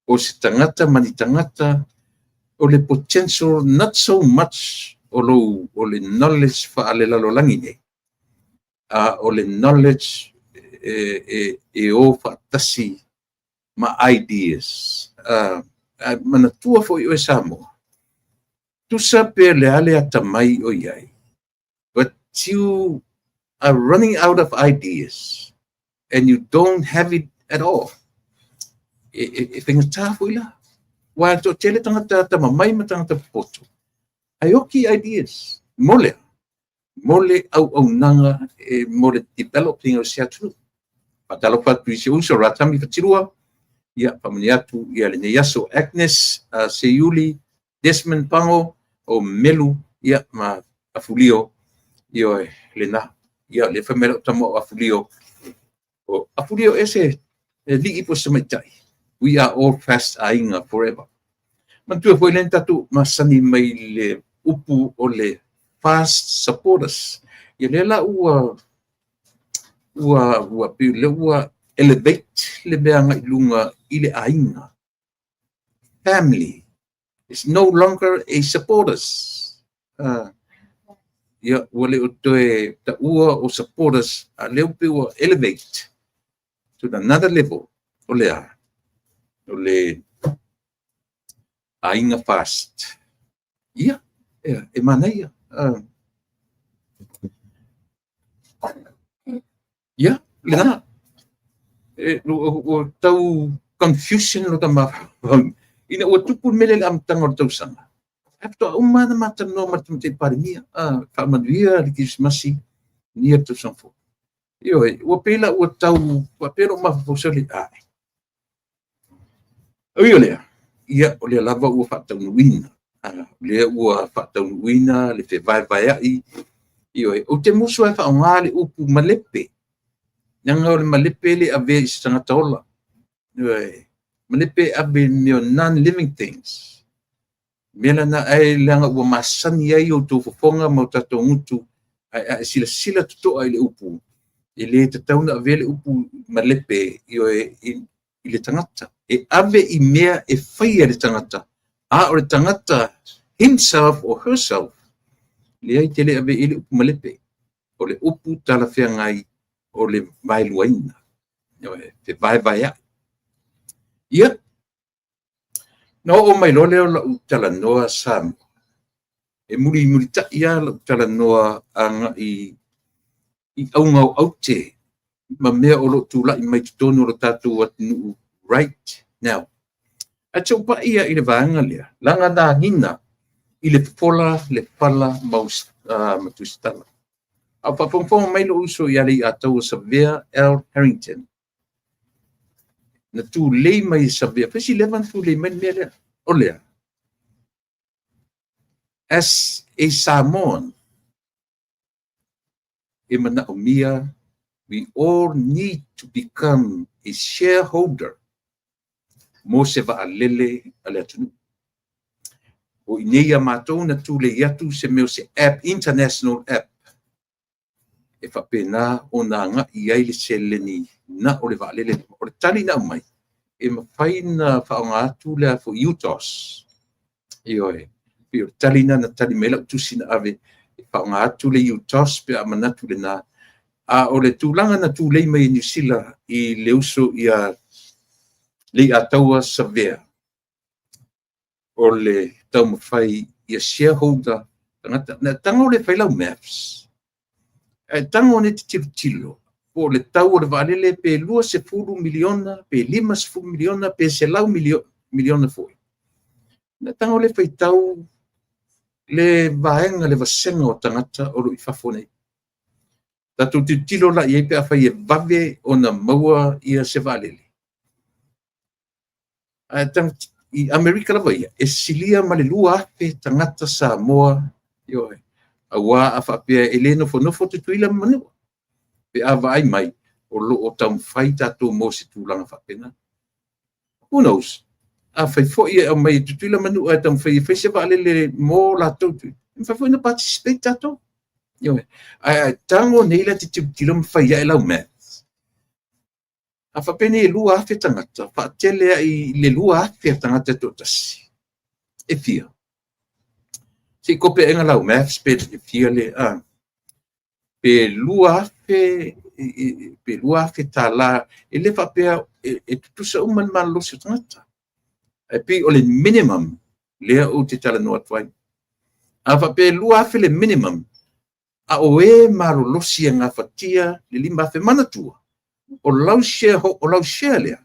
o se tangata mani tangata o le potential not so much o le knowledge fa ale lalo langi nei o le knowledge e o fa tasi ma ideas mana tua fo i o Samoa tu sape le ale atamai o iai but you are running out of ideas and you don't have it at all e whenga tāwhu ila wa to tele tangata tamamai ma tangata poto ayoki ideas mole au nanga mole developing o se atu patalo patu se uso ratami fatirua ia pamaniatu ia le yaso Agnes Seiuli Desmond Pango o Melu ia ma afulio io lena ia le famelo tamo afulio o afulio ese ligi po samaitai we are all fast ainga forever mantua foi lenta tu masani mai le upu o le fast supporters ia le la ua elevate le beanga ilunga ile ainga family is no longer a supporters ia wale o toe ta ua o supporters a leu pe ua elevate to another level o le ainga fast ia e mana ia ia lena o tau confusion lo tama ina o tupu mele le amtanga o tau sanga afto umana matano matante parimia fa manuia le Krismasi nia tu sanfo io ua pela ua tau ua pela ma fosoli ai io le ia o le lava ua fatau nuina le ua fatau nuina le fe vai ai io o te musu e fa ngale upu malepe nanga o le malepe le ave sanga tola io malepe ave mio non living things mela na ai langa ua masani ai o to fofonga mo tato ngutu ai sila to ai le upu ele te tauna vele upu malepe io i le tangata e ave i mea e whaia le tangata o le tangata himself or herself le ai tele ave i le upu malepe o le upu tala whea ngai o le vai luaina te vai a ia no o mai lole o la utala noa sam e muri ta ia la utala noa anga i aunga au te ma mea o lo tula i mai tutono lo tatu atu right now a tau pa ia i le vaanga lea langa da hina i le pola le pala matustala a papongfonga mai lo uso i ali a tau Savea L. Harrington na tu lei mai Savea pesi levan tu lei mai mea lea o lea as a Samoan e mana o mia we all need to become a shareholder mo se va'alele ale atunu o inei a mātou na tūle iatu se meo se app international app e whapena o nā ngā i ai le seleni na o le va'alele o le tali na mai e mawhai na whaonga atu lea fo UTOS ioe pe o tali na tali mela utusi na ave e whaonga atu le UTOS pe a manatu le nā o le tūlanga na tūlei mai New Zealand i le uso i a le a taua Savea o le tau mawhai i a shareholder na tango le whailau maps tango ne te tilo o le tau o le valele pe 2 miliona pe 5 miliona pe se lau miliona foi na tango le whaitau le vaenga le vasenga o tangata o lo i whafone tatu te tilo la i pe a whai e vave o na maua i a se valele i Amerika la vai e silia ma le lua ape tangata Samoa ioe awa a whapea e le nofo te tuila manua pe a vai mai o lo o tam whai tato mo se tūlanga whapena who knows a whai fwoi e mai te tuila manua e tam whai se valele mo la tautu whai fwoi na participate tato ioe tango neila te tilo mwhai e lau mea a whapene e lua afe tangata, whaatele i le lua afe tangata tōtasi. E fia. Si kope enga lau maths pe e fia le pe lua afe tā la e le whapea e tutusa uman malosi tangata. E pi o le minimum lea o te tala noa tuai. A whapea lua afe le minimum a o e malolosi e ngā whatia le 5 afe manatua. O lau share lea.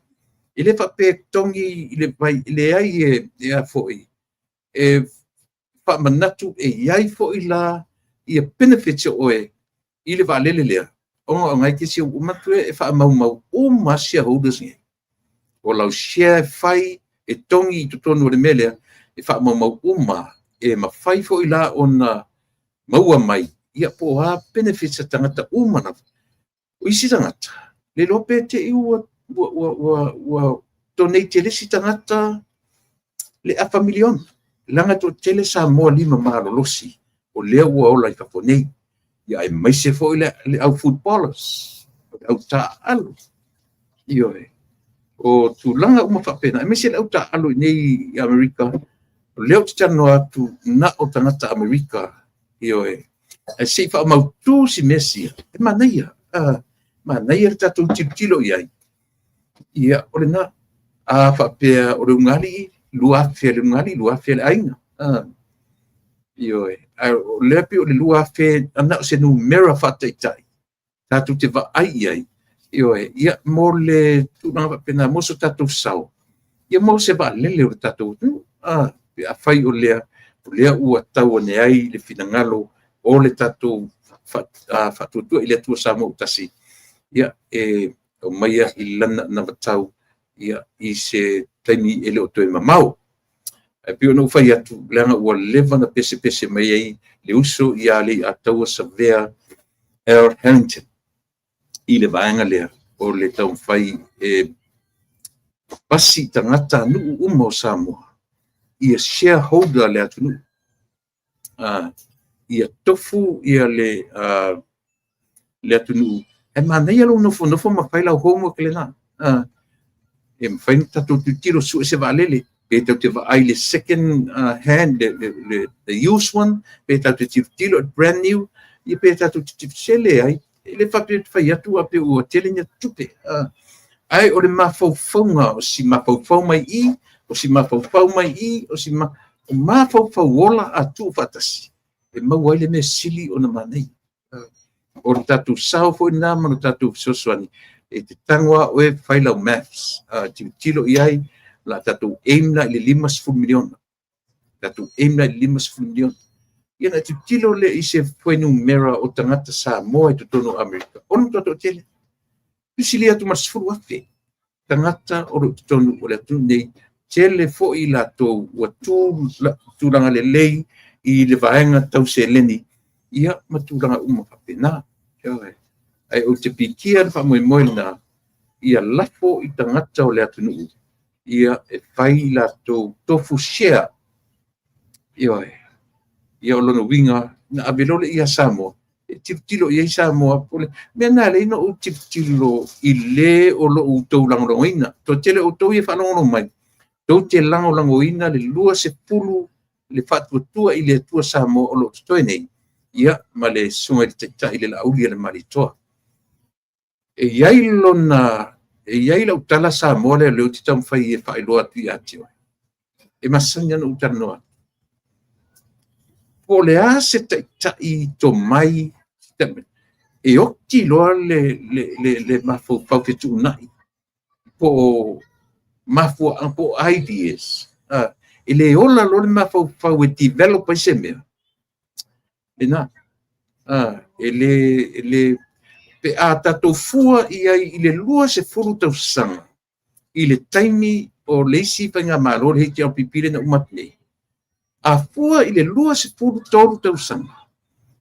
I le whape tongi i le vai le ai e a foi. E whamanatu e iai foi la i a benefits o e i le valele lea. O ngai ke si umatue e whaamau o ma shareholders nge. O lau share fai e tongi i tutonu le melea e whaamau o ma e ma fai foi la o na maua mai. Ia po a benefits a tangata umana. O isi tangata. Le lope te iu wa donate le si tangata le a milion. Langa to tele sa mo 5 malolosi. O lea ua ola i kaponei. Ia e maise fo le au footballers. Au ta alu. Ioe. O tu langa uma whapena. E maise le au ta alu nei i Amerika. O leo te tano atu na o tangata Amerika. Ioe. E se wha mautu si mesia. E manaia. Mana ia tatou tilo iai. Ia ole na a whapea o le ungali, lua fia le ainga. Ioe. O lepi o le lua fia, ana se nu mera whataitai. Tatou te vai iai. Ioe. Ia mo le tūnanga whapena moso tatou sau. Ia mo se va lele o le tatou. A whai o lea ua tau ne ai le finangalo o le tatou fa'atuatua i le atua Samoa utasi ia o maia i lana na vatau ia i se taimi ele o toe mamau pe ona ufai atu leanga ua leva na pese mai ai le uso ia le ataua Savea Earl Harrington i le vaenga lea o le taumawhai pasi tangata nuu uma o Samoa ia shareholder le atunu ia tofu ia le atunu manai alo nofo mawhai lau homework le na e mawhai tatu tiro su se valele pe tau te vaai le second hand the used one pe tau te tiro brand new ia pe tatu te sele ai le whai atu a pe ua telenya tupe ai o le mawhauwhaunga o si mawhauwhau mai i o si mawhauwhau mai i o si mawhauwhau ola atu whatasi e mau ai le me sili o na manei o le tatu sao fo ina mano tatu sosoani e te tangwa o e whailau maths tilo i ai la tatu aimna i le 5 miliona tatu aimna i le 5 miliona ia na tilo le i se whainu mera o tangata Samoa i tutono Amerika ono tatu tele pisili atu masfuru afe tangata o tutono o le atu nei tele fo i la to watu tulanga le lei i le vaenga tau se leni ia matulanga uma papena ai o te pikia fa moi na ia lafo i tangata o le atu nuu ia e fai la to tofu share ia o lono winga na abelole ia Samoa tilo ia Samoa pole mena le no tilo i le o lo utou langoina to tele o to ia fa longo mai to te langoina le lua se pulu le fatuatua i le tua Samoa o lo to nei ia ma le sunga i le lauli le malitoa e iai lona e iai la utala Samoa le leo titam fai e fai loa tu atio e masanya no utanoa po le a se tai to mai e o ti loa le mafo fau ke tu nai po mafo po ideas ele ola lo le mafo fau e develop se me ina ele pe a tato fua i le lua se furu tau sanga i le taimi o leisi panga malo le te pipire na umatne a fua i le lua se furu tau sanga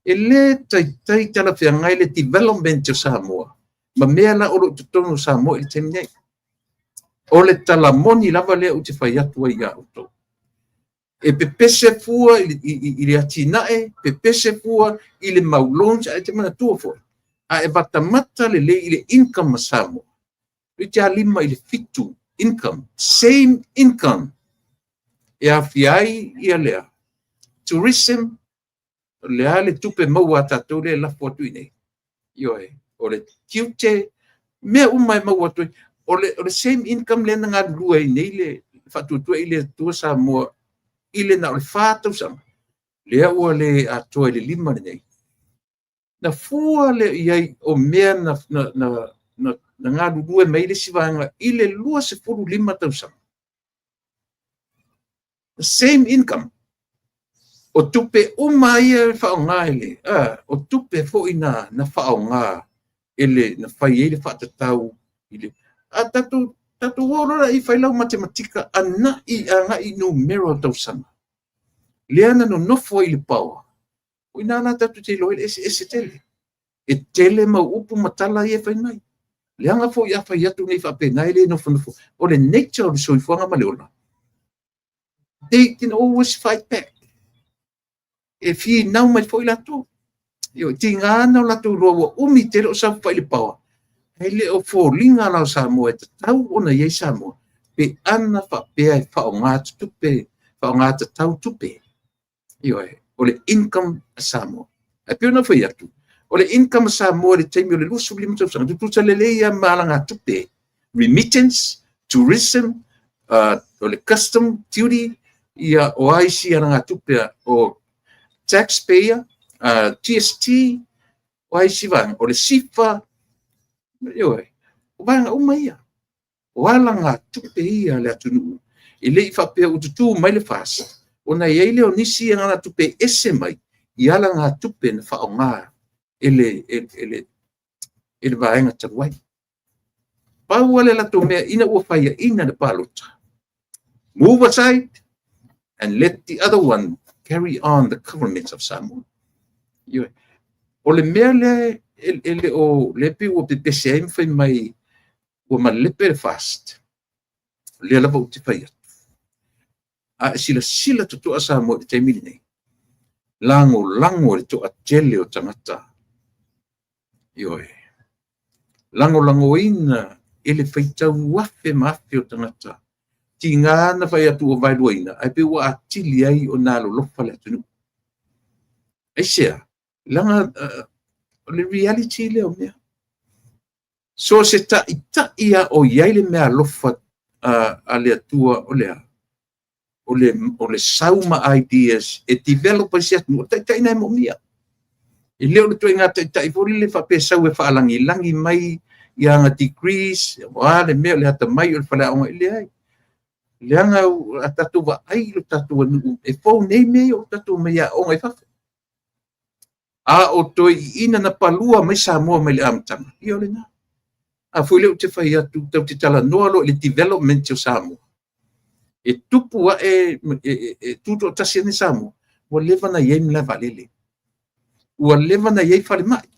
ele tai tala fe ngai le development o Samoa ma mea la o lo tono Samoa i taimi nei o le tala moni lava le o te fai atu ai a auto e pepese fua i le atinae pepese fua i le maulons a te mana tua fua a e batamata le i le income Samoa i te alima i le fitu income same income e a fiai i a lea tourism lea le tupe maua tatou le lafo atu i nei o le kiute mea umai maua atu o le same income le nga lua i nei le fatuatua i le tua Samoa i le na o le whātau sama lea ua le atoa i le 5 nei na fua le iai o mea na ngā lulue mai le siwanga i le 25 tausanga. The same income. O tupe umai e whaonga ele. O tupe fo ina na whaonga ele na whai ele whatatau ele. A tatu orora i whailau matematika ana i anga i numero tausanga. Leana no nofo i le paua. O ina na tatu te loe ese tele. E tele mau upu matala i e whainai. Leanga fo i a whai atu nei whapenai le nofo. O le nature o le soifuanga maleola. They can always fight back. If he now mai foi lato. Yo tinga na lato ro umi te o sa fai le paua. Ele o fo linga la sa mo e tau ona ye sa mo. Pe ana fa pe ai fa o nga tupe, fa o nga tau tupe. Yo o le income sa mo. E pe ona foi atu. O le income sa mo le temi o le lusu limito sa tu le le ya malanga tupe. Remittance, tourism, o le custom duty ia o aisi ana tupe o taxpayer, TST, o aisi vang, o le sifa, o vanga umaia. O alanga tupe ia le atunu. E le i whapea ututu mai le fasa. O na iei leo nisi ana tupe ese mai, i alanga tupe na whaonga. ele vaenga taruai. Paua le lato mea ina ua whaia ina le palota. Move aside and let the other one carry on the government of Samoa. O le mea le o le pi o te seim whai mai o ma lepe fast. Le lava o te whaia. A sila tutua Samoa te taimili nei. Lango le toa tele o tangata. Lango ina ele whaitau wafe mafe o tangata. Ti ngana whai atu o vailuaina, ai pe wa atili ai o nalo lofa le atunu. Ai sea, langa le reality le o mea. So se ta ia o iai le mea lofa a le atua o lea. O le sauma ideas e develop se atu, tai nai mo mia. I leo le toi ngā tai fori le whapesau e whaalangi mai i anga degrees, le mea le hata mai o le whale aonga i le ai. Leanga a tatu wa ai lo tatu anu e fau nei mea o tatu mea aonga i whafe. A o toi ina na palua mai Samoa mai le amatanga. I o le nā. A fui leo te whai atu tau te tala noa lo le development o Samoa. E tupu wa tuto o tasi ane Samoa. Wa lewa na iei mla valele. Ua lewa na iei whale mai.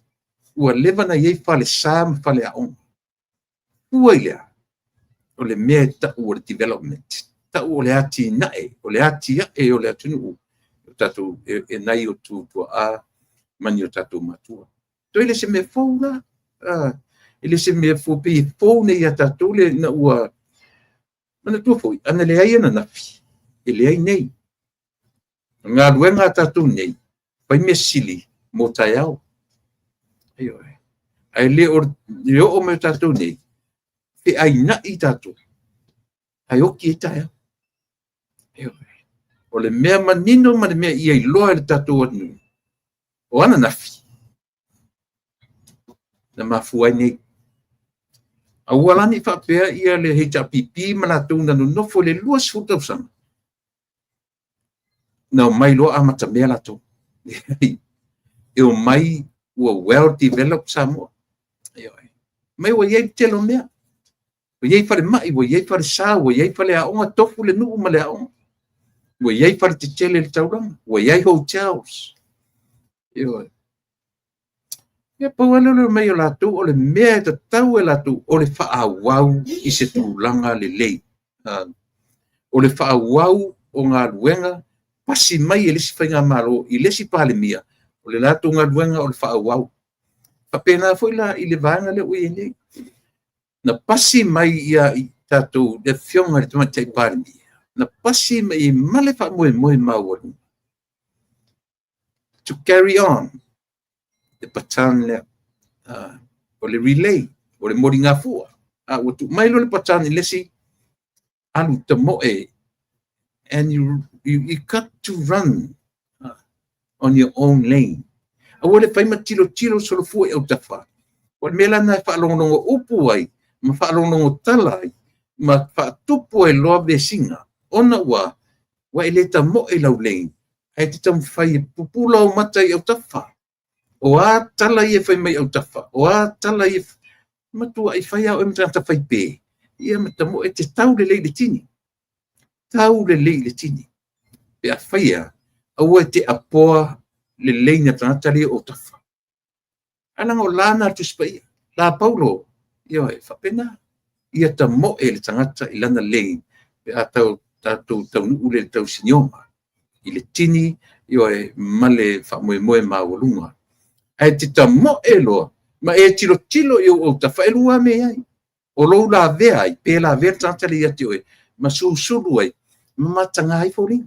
Ua lewa na iei whale Sam whale aonga. Ua ilea. O le mea tau o le development. Tau o le ati nae. O le ati ae o le atunu. O tatu e nai o tutua a mani o tatu matua. To ile se me fau la. Ile se me fau pe fau ne ia tatu le na ua. Mana tua fau. Ana le ai ana nafi. E le ai nei. Ngā luenga tatu nei. Pai me sili. Mo tai au. Ai le o me tatu nei. Pe ai na i tatu. Ai oki e tai au. O le mea manino ma le mea ia i loa le tatu anu. O ana nafi. Na mafuai nei. A ualani whapea ia le HRPP ma la tūna no nofo le luas futausan. Na mai loa amata mea la tō. E o mai ua well developed Samoa. Mai ua iei telo mea. Ua iei whare mai, ua iei whare sā, ua iei whare aonga tofu le nuu ma le aonga. Ua iei whare te tele le tauranga. Ua iei hotels. Ia paualelo mai o latu, o le mea ta tau e latu, o le whaawau i se tūlanga le lei. O le whaawau o ngā luenga, pasi mai e lesi whainga maro, i lesi pale mia, o le latu ngā luenga o le whaawau. Papena foi la i le vanga le ui nei. Na pasi mai ia i tatou le fionga le tamatai pale mia. Na pasi mai i male wha moe maua. To carry on. Le patan le o le relay o le mori ngā fua o tu mai lo le patan i lesi alu te moe and you got to run on your own lane a wale pai matilo solo fua e o tafa o le mela na whaalongonongo upu ai ma whaalongonongo tala ai ma whaatupu ai loa vesinga ona wa e le ta moe lau lane ai te tam whai pupula o matai au tafa o a tala i e whai mai au tafa, o a tala i e matua i whai au e mtata whai pē. Ia matamo e te tau le le tini. Tau le le tini. Pe a whai a, au e te apoa le leina tanatari o tafa. Anang o lana tu spai, la paulo, ia e whapena. Ia ta mo e le tangata i lana lein, pe a tau nuu le tau sinyoma. I le tini, ia e male whamoe maolunga. Ai te ta mo e loa, ma e tilo i o ta whaelua me ai. O lou la vea ai, pe la vea tantale i ati oe, ma sulu ai, ma matanga ai fōringa.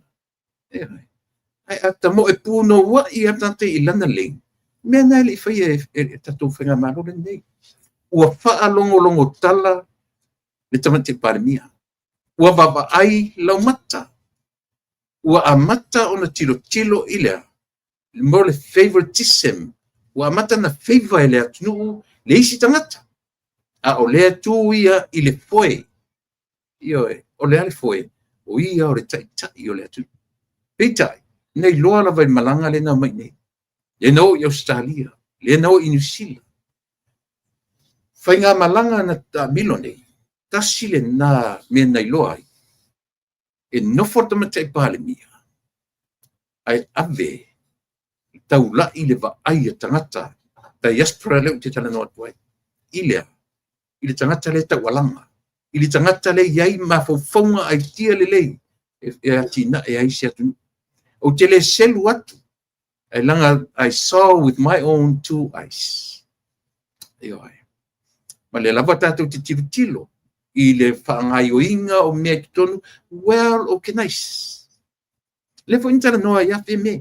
Ai a ta mo e pūno wa i atante i lana lein. Mea nai le i whai e tatou whenga maro le nei. Ua wha longo tala le tamate parimia. Ua baba ai lau mata. Ua a mata ona tilo i lea. Mo le favoritism. Ua mata na favor e le atunu le isi tangata. A o le atu ia i le foe. Ioe, o le ale foe. O ia o le tai o le atu. Peitai, nei loa la vai malanga le na mai nei. E no i Australia. le na o i New Zealand fainga malanga na ta milone tasi le na me na iloa ai e no forta matai pale mia ai ave tau la i le va ai tangata ta yaspra le te tala no atwai ile tangata le tau walanga ile tangata le yai ma fofonga ai tia le lei e atina e ai se atu o te le selu atu ai langa I saw with my own two eyes ai ma le lava tātou te tilo i le whaangai o inga o mea ki tonu well organized le fo intara noa ia whi me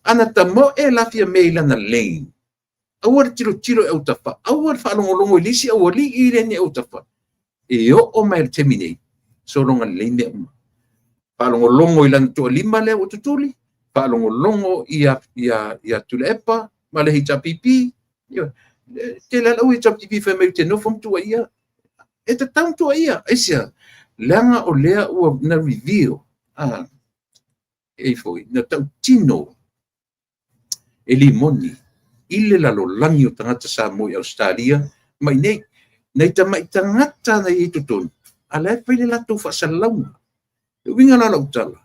ana ta mo e la fia me ilana lane awar tiro e utafa awar whaalongolongo i lisi awar li i rene e utafa e o mai le terminate so longa lane me whaalongolongo i lana toa lima le o tutuli whaalongolongo ia tule epa ma le hita pipi te la lau i tap pipi wha me te nofam tua ia e te taun tua ia eisia langa o lea ua na reveal e foi na tau tino e limoni ile la lo langi o tangata sa mo i Australia mai nei ta tangata na i tutun ala e whaile la tau whasalaunga e winga la lau tala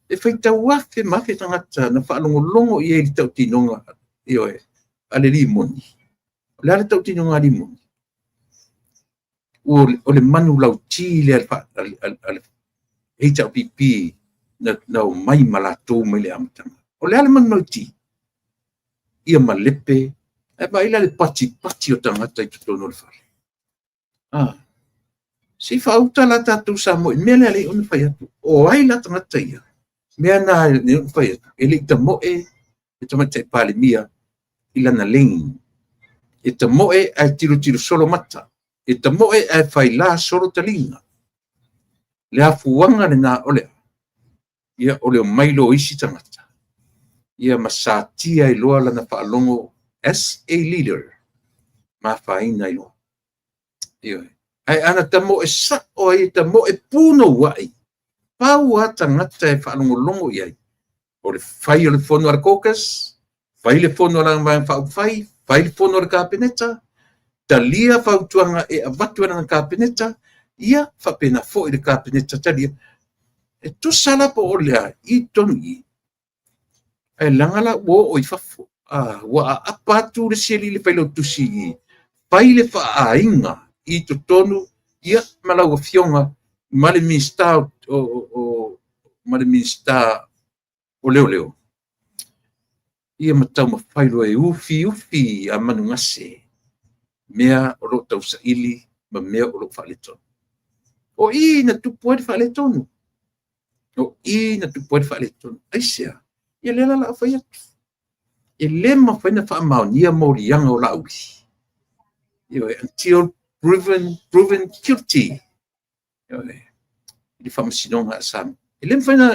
e whai tau wafe mafe tangata na whaalongolongo i e li tau tinonga i oe ale limoni le ale tau tinonga limoni o le manu lau ti le ale hei tau pipi na o mai malatou mai le amatanga o le ale manu lau ti ia malepe e ba ila le pati o tangata i tutono le fale si fauta la tatu sa mo me le ale on fai atu o ai la tangata ia me na ne on fai atu ele ta mo e ta mate pale mia ila na ling e ta mo e ai tiro solo mata e ta mo e ai fai la solo talinga le afuanga le na ole ia ole mailo isi tangata ia masatia i loa lana whaalongo as a leader ma whaina i loa ai ana tamo e sa o ai tamo e puno wai pau a tangata e whaalongo longo i ai o le whai o le fono ar caucus whai le fono ar mai whai le fono ar kapeneta talia whautuanga e avatu ana kapeneta ia whapena fo i le kapeneta talia e tu sala po o lea i tonu i e langala wo o i fafo wa apatu le seli le failo tusi pai le faainga i to tonu ia malau fionga male minsta o male minsta o leo ia matau ma failo e ufi a manu ngase mea o lo tau sa ili ma mea o lo faletonu o i na tupu e faletonu o i na tupu e faletonu aisia ia lela la fai atu e lema fai na wha maonia morianga o laui until proven guilty i whamasinonga asam e lema fai na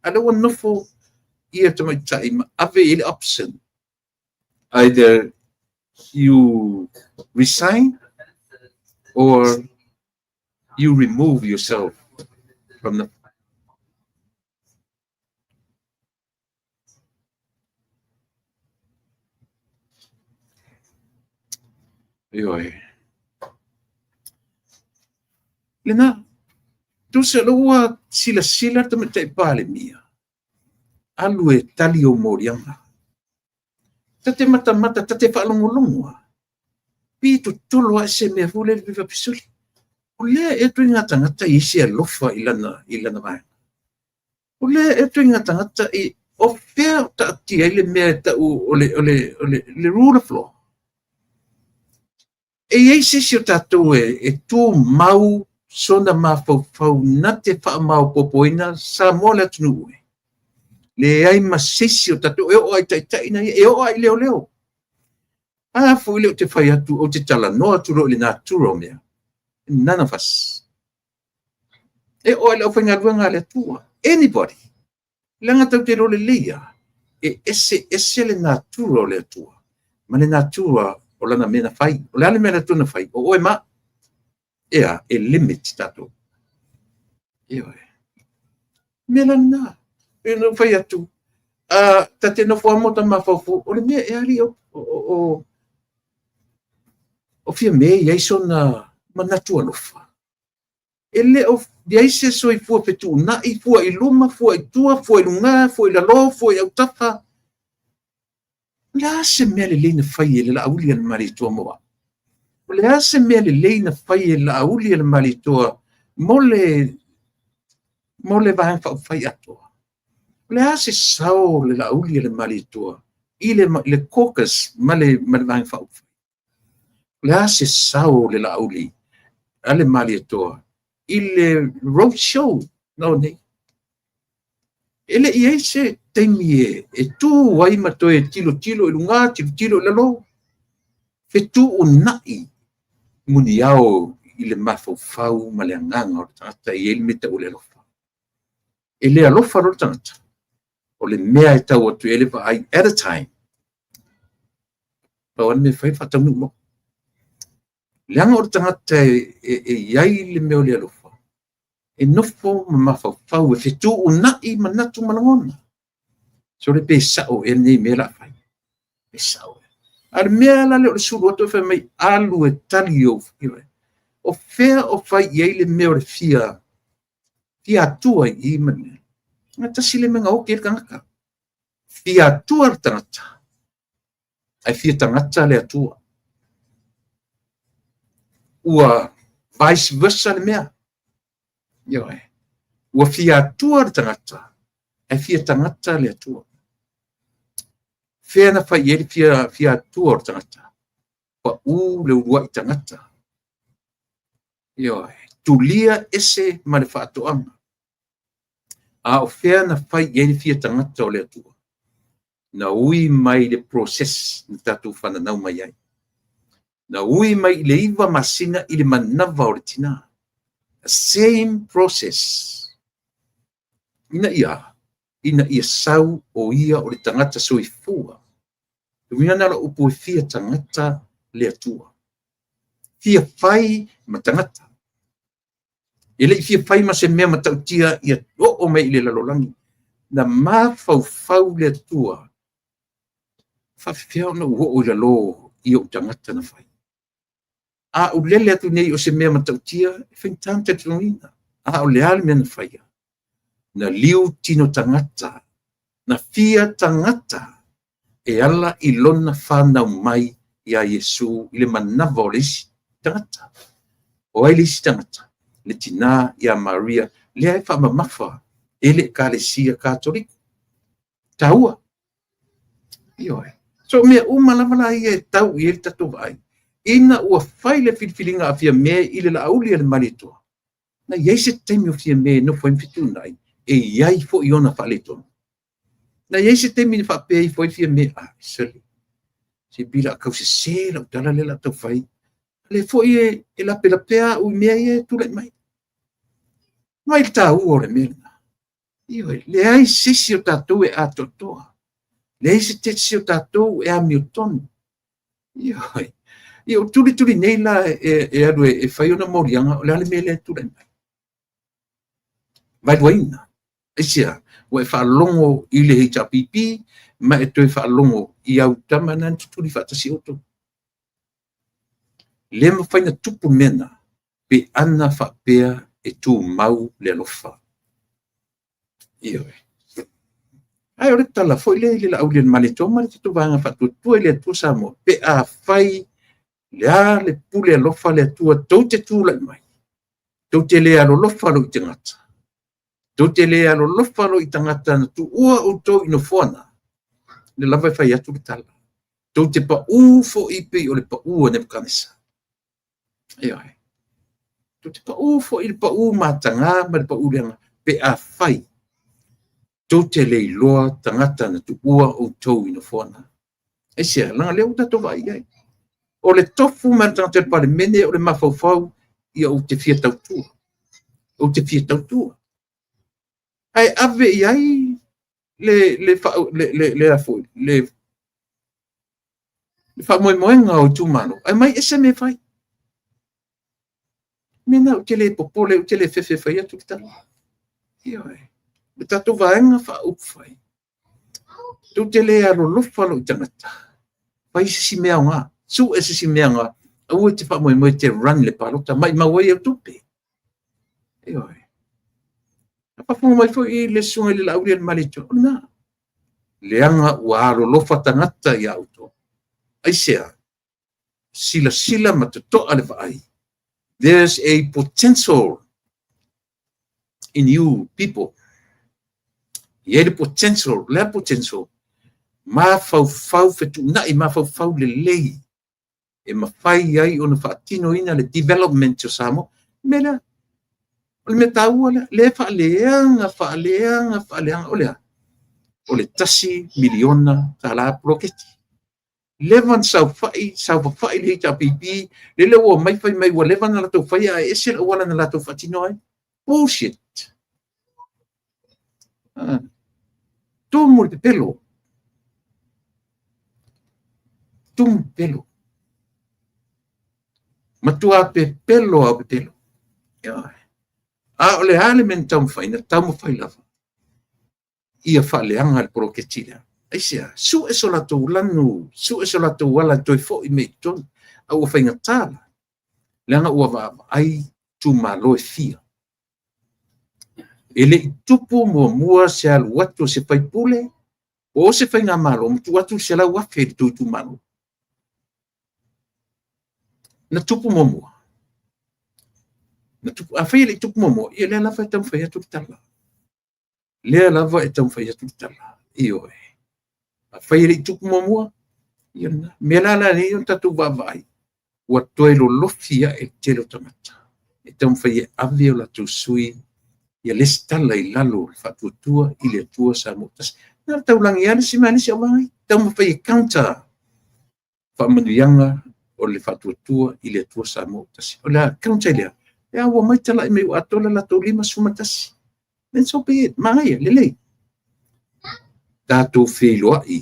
alawa nofo ia tamaitai ma ave ili option either you resign or you remove yourself from the lena tu se loa sila tamatai pale mia alu e tali o morianga tate mata tate whaalongolongoa pi tu tolo a se mea fule le viva pisuli o lea e tu ngata i se alofa ilana mai o lea e tu ngata i o fea ta tia ile mea ta le rule of law e ei sisi o tātou e tū mau sona mawhau na te wha mau popoina sa mola tunu ue. Le ai ma sisi o tātou e o ai taitaina e o ai leo. Fu leo te whai atu o te tala noa turo le nā turo mea. None of us. E o ai leo whainga ruanga le tua. Anybody. Langa tau te role leia. E ese le nā turo le tua. Ma le nā tura o lana mena fai, o lana mena tuna fai, o oe ma, ea, e limit tato. Eo e. Mena na, e no fai atu. Ta te no fua mota mawhaufu, o le mea e ali o o fia me ia so na manatu alofa ele o dia se so I fu petu na I fu I luma fu I tua fu I lunga fu I lalo fu I autafa la se me le na fai le la uli al mari tua mo le se me le na fai la uli al mari tua mole va fa fai ato le se sao le la uli al mari tua ile le caucus male va fa le se sao le la uli ale mari tua ile road show no ne ele ia se temie e tu wai mato e tilo lunga tilo lalo fe tu unai muniao ile mafo fau maleanganga o tata i ele meta ole lofa ele alofa ro tata ole mea e tau atu ele va ai at a time pa wan me fai fatamu mo leanga o tata e iai le me ole alofa e nofo ma fau e fe tu unai manatu malangona so le pesao e nei me la fai pesao al mea la le sulu to fe mai alu e talio o fea o fai ye le me o fia tua I man ngata sile menga o ke kanga fia tua tangata ai fia tangata le tua ua vice versa le mea yo ua fia tua tangata ai fia tangata le tua fea na fai ye fia tua tangata pa u le ua I tangata yo tulia ese ma le faatoanga a o fea na fai ye fia tangata o le atua na ui mai le process na tatu whananau mai ai na ui mai le iwa masina I le manava o le tina the same process ina ia sau o ia o le tangata soifua tuina na la upu fia tangata le atua fia fai ma tangata ele fia fai ma se mea matautia ia o mai le lalolangi na mafau le atua fa fia no o le lo I o tangata na fai a o lele atu nei o se mea matautia fai tante tuina a o le alme na fai na liu tino tangata na fia tangata e ala I lona whanau mai ia Yesu I le manava o lesi tangata o ai lesi tangata le tina ia Maria le ai whamamafa ele kalesia katoliko taua ioe so mea umalawala ia e tau I ele tatu vai ina ua fai le filfilinga a fia me I le lauli le malitoa na iai se taimi o fia me no fai fitu nai e iai fo iona whaletoa na iai se taimi ni whapea I fai fia me sali se bila kau se la utala le la tau fai le fo e la pelapea u mea ia tule mai mai tau o le mea ioe le ai sisi o tatou e atotoa le ai se tetsi o tatou e amiotonu ioe io tuli nei la e alu e fai ona morianga o le ale mele tule mai vai duaina isia o e whaalongo I le HRPP ma e toi whaalongo I au tamana tuli whatasi oto le mawhaina tupu mena pe ana whapea e tu mau le alofa ioe ai ore tala foi le au le male toma le tu vanga whatutua le tu samo pe a fai le pule alofa le tua tau te tula mai tau te le alofa lo I tangata tau te le alofa lo I tangata na tu ua o tau ino fuana le lava fai atu le tala tau te pa u fo ipe o le pa u o Nebuchadnezzar ioe tau te pa u fo I le pa u matanga ma le pa u leanga pe a fai tau te le iloa tangata na tu ua o tau ino fuana e sia langa leo tato vai ai o le tofu ma tangata le pale mene o le mafaufau ia o te fia tautua o te fia tautua ai ave iai le afo le fa moenga o tu mano ai mai ese me fai mena o te le popole o te le fefe fai atu kita ioe le tato vaenga fa upfai tu te le alo lofa lo tangata fai si mea nga su ese si mea nga au te fa mo te run le palota mai mawai au tupe oi apa fu mai fo I le sunga le lauri al malito na leanga ua alolofa tangata I auto ai sea sila matoto ale vai. There's a potential in you people. Ia le potential, ma fau fetu na I ma fau le lei. E ma fai ai ona faatino ina le development o samo. Mela, o le metaua le faaleanga olea. O le tasi miliona tala proketi. Levan sau fai le ita pipi, le ua mai fai mai ua levan na lato fai a ese la wala na lato fatino ai. Bullshit. Tumu pelo. Matua pe pelo au pe pelo. A ole ale men tam fai na tam fai lava. Ia faaleanga le proketila. Aisia, su e so lato lanu, su e so lato wala toi fo I me ton, a ua whainga tāla. Leanga ua wa ai tu malo e fia. Ele I tupu mua se alu watu se whai pule, o se whainga malo, mtu watu se la wafe tu malo. Na tupu mua. Na tupu, a whai ele tupu mua, ia lea lava e tam whai atu tala. Lea lava e tam whai atu tala. Ioe. A whai ele tupu mua, ia mela la ne yon tatu wawai. Ua toe lo lofia e telo tamata. E tam whai e avio la tu sui, ia les tala I lalo le whatuatua I le atua sa motas. Nā taulangi ale si mani si awai, tam whai e counter. Whamanuianga o le whatuatua I le atua sa motas. O le counter lea, e awa mai tala I mei atola la tau lima sumatasi. Then so be it, maia, lelei. Tātou wheloa I.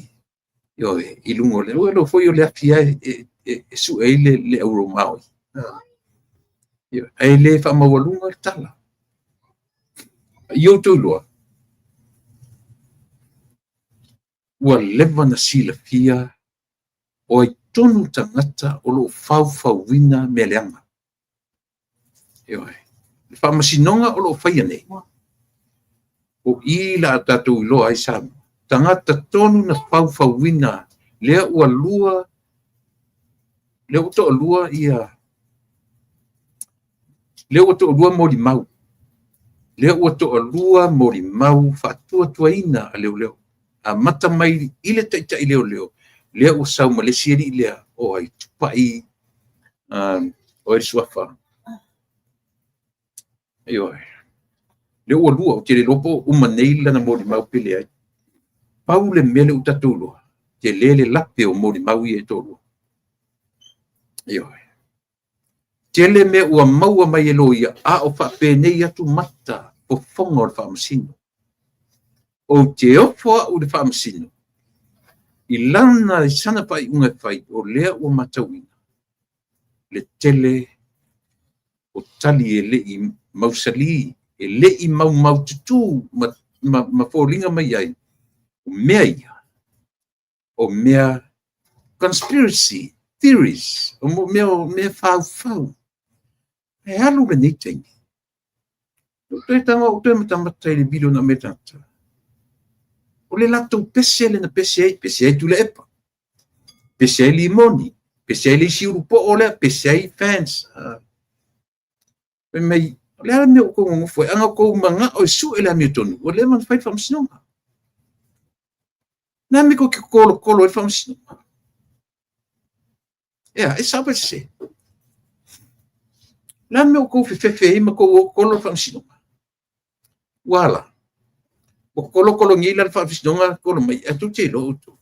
Ioe, I lungo le, ua lo foi o le afia e su e le euro maui. E le whamawalunga tala. Io tui loa. Ua lewa na sila fia o ai tonu tangata o lo fauwina me leanga. Ioe. Le whamasinonga o lo whaia nei. O ila tatou loa ai samu. Tangata tonu na fauwina lea ua lua lea uto lua ia lea uto lua mori mau lea uto lua mori mau fatua tuaina a leo a mata mai ile taita I leo lea ua sau Malaysia ni lea o ai tupai o ai suafa ioe lea ua lua o te lopo umaneila na mori mau pele ai Paule mele utatulo, te lele lape o mori maui e tolo. Ioe. Tele me ua maua mai eloia, a o whapene atu mata o whonga o le whamasino. O te ofo o le whamasino. I lana I sana pai unga whai o lea ua matauina. Le tele o tali e le I mausali, e le I mau tutu, ma fōringa mai ai. O mea conspiracy theories o mea fau e alu me nei tengi o tanga o te matamata I le bilo na metata o le lato pese le na pese ai tu le epa pese ai limoni pese ai le siuru po o le pese ai fans pe mai le ala me o kongo foi anga ko manga o su ele me tonu o le man fai famsinonga na me ko kolo e famsino. E sabe se. Na me ko fefe ma ko kolo famsino. Wala. O kolo ngila famsino kolo mai atu te lo tu.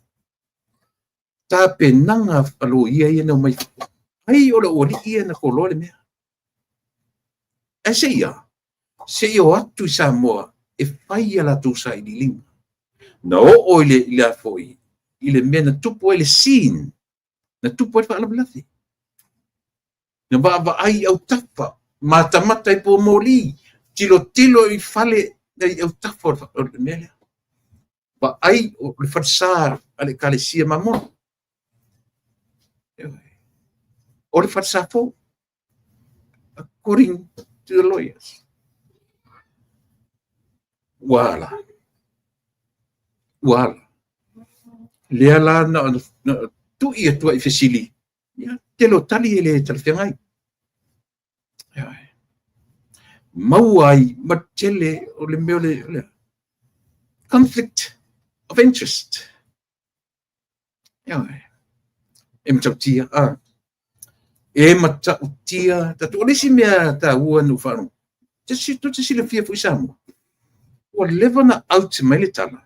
Ta penanga alo ia na mai. Ai ola ori ia na kolo le me. E se ia. Se io atu sa moa e fai ala tu sa I ling. Na o ile foi ile mena tupu ile sin na tupu fa ala blafi na ba ai au tapa mata I po moli tilo I fale dai au tapa o mele ba ai o le farsar ale kalesia mamon o le falsafo, according to the lawyers. Wala. Lea la na tu ia tua i fesili. Ya, te lo tali ele talfiangai. Mauai matele o le meo le conflict of interest. E matautia, e matautia, ta tu si mea ta ua no whanu. Te si le fia fui samu. Ua lewa na out mai le tala.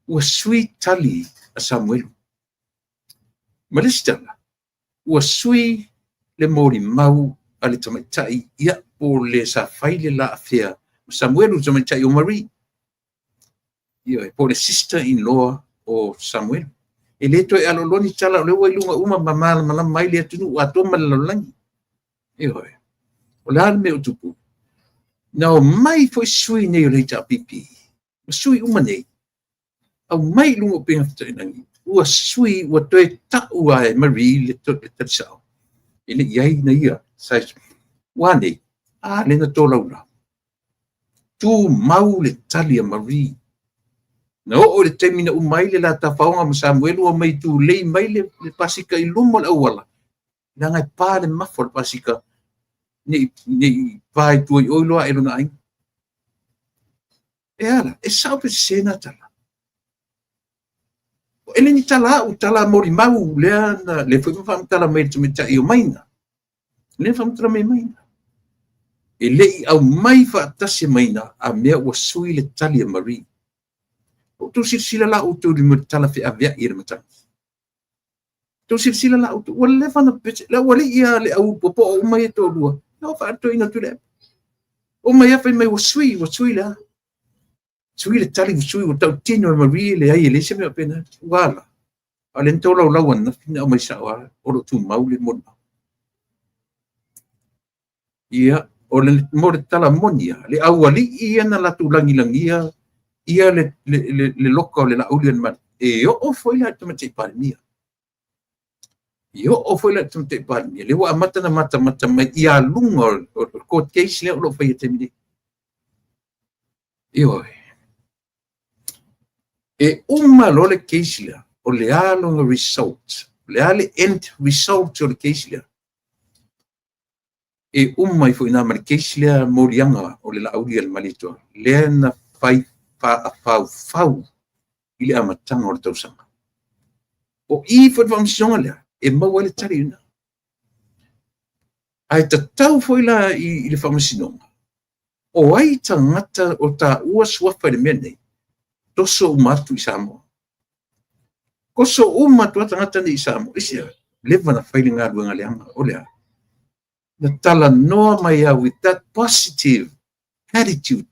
Ua sui tali a Samuelu. Ma le tala. Ua sui le mori mau a le tamaitai ia o le sa faile la afea. Samuelu tamaitai o Marie. Ia po le sister-in-law o Samuel. E le toi aloloni tala o le wailunga uma mamala malam mai le atunu ua toma le lalangi. Ia o le alme o tupu. Na o mai foi sui nei o le ta pipi. Sui uma nei. Au mai lungo penga fitainangi. Ua sui ua toi ta ua e Marie le tatsao. Ele iai na ia. Sai wane. Le na tō laura. Tu mau le tali a Marie. Na o le temina umai le la tafaonga ma Samuel o mai tu lei mai le pasika i lumo le awala. Na ngai pā le mafo le pasika ni pai tu i oiloa e lona ai. E ala, e sao pe sena tala. Ele ni tala u tala mori mau lea na le foi mawham tala mai tu mita i o maina. Le mawham tala mai maina. E le i au mai whaatasi maina a mea ua sui le tali a Marie. O tu sila la utu li mo tala fi avia i le matanga. Tu sila la utu ua le whana pete, la wali ia le au popo o mai e tō lua. No whaato ina tu le. O mai a whai mai ua sui la. Sui le tali sui o tau tino e Marie le ai e le se mea pena. Wala. A le ntau lau lau ana fina o mai sa wala. O lo tu mau le mona. Ia, o le mo le tala monia. Le au wali ia na latu langilangia. Ia le loka o le la ulian man. E o foi la tamate palmia. O foi la tamate palmia. Le wa mata na mata mai ia lunga o court case le o lo fai temini. E uma lo le case le o le alonga result. Le ale end result o le case le. E uma i foi na ma le case le morianga o le la ulian malitoa. Le na fai fau i le amatanga o le tausanga. O i foi whamsionga lea, e maua le tari una. Ai ta tau foi la i le whamasinonga. O ai ta ngata o ta ua suafa le mene, toso umatu i Samoa. Koso umatu ata ngata ni i Samoa, isia, lewa na whaile ngā ruanga leanga, o lea. Na tala noa mai au with that positive attitude,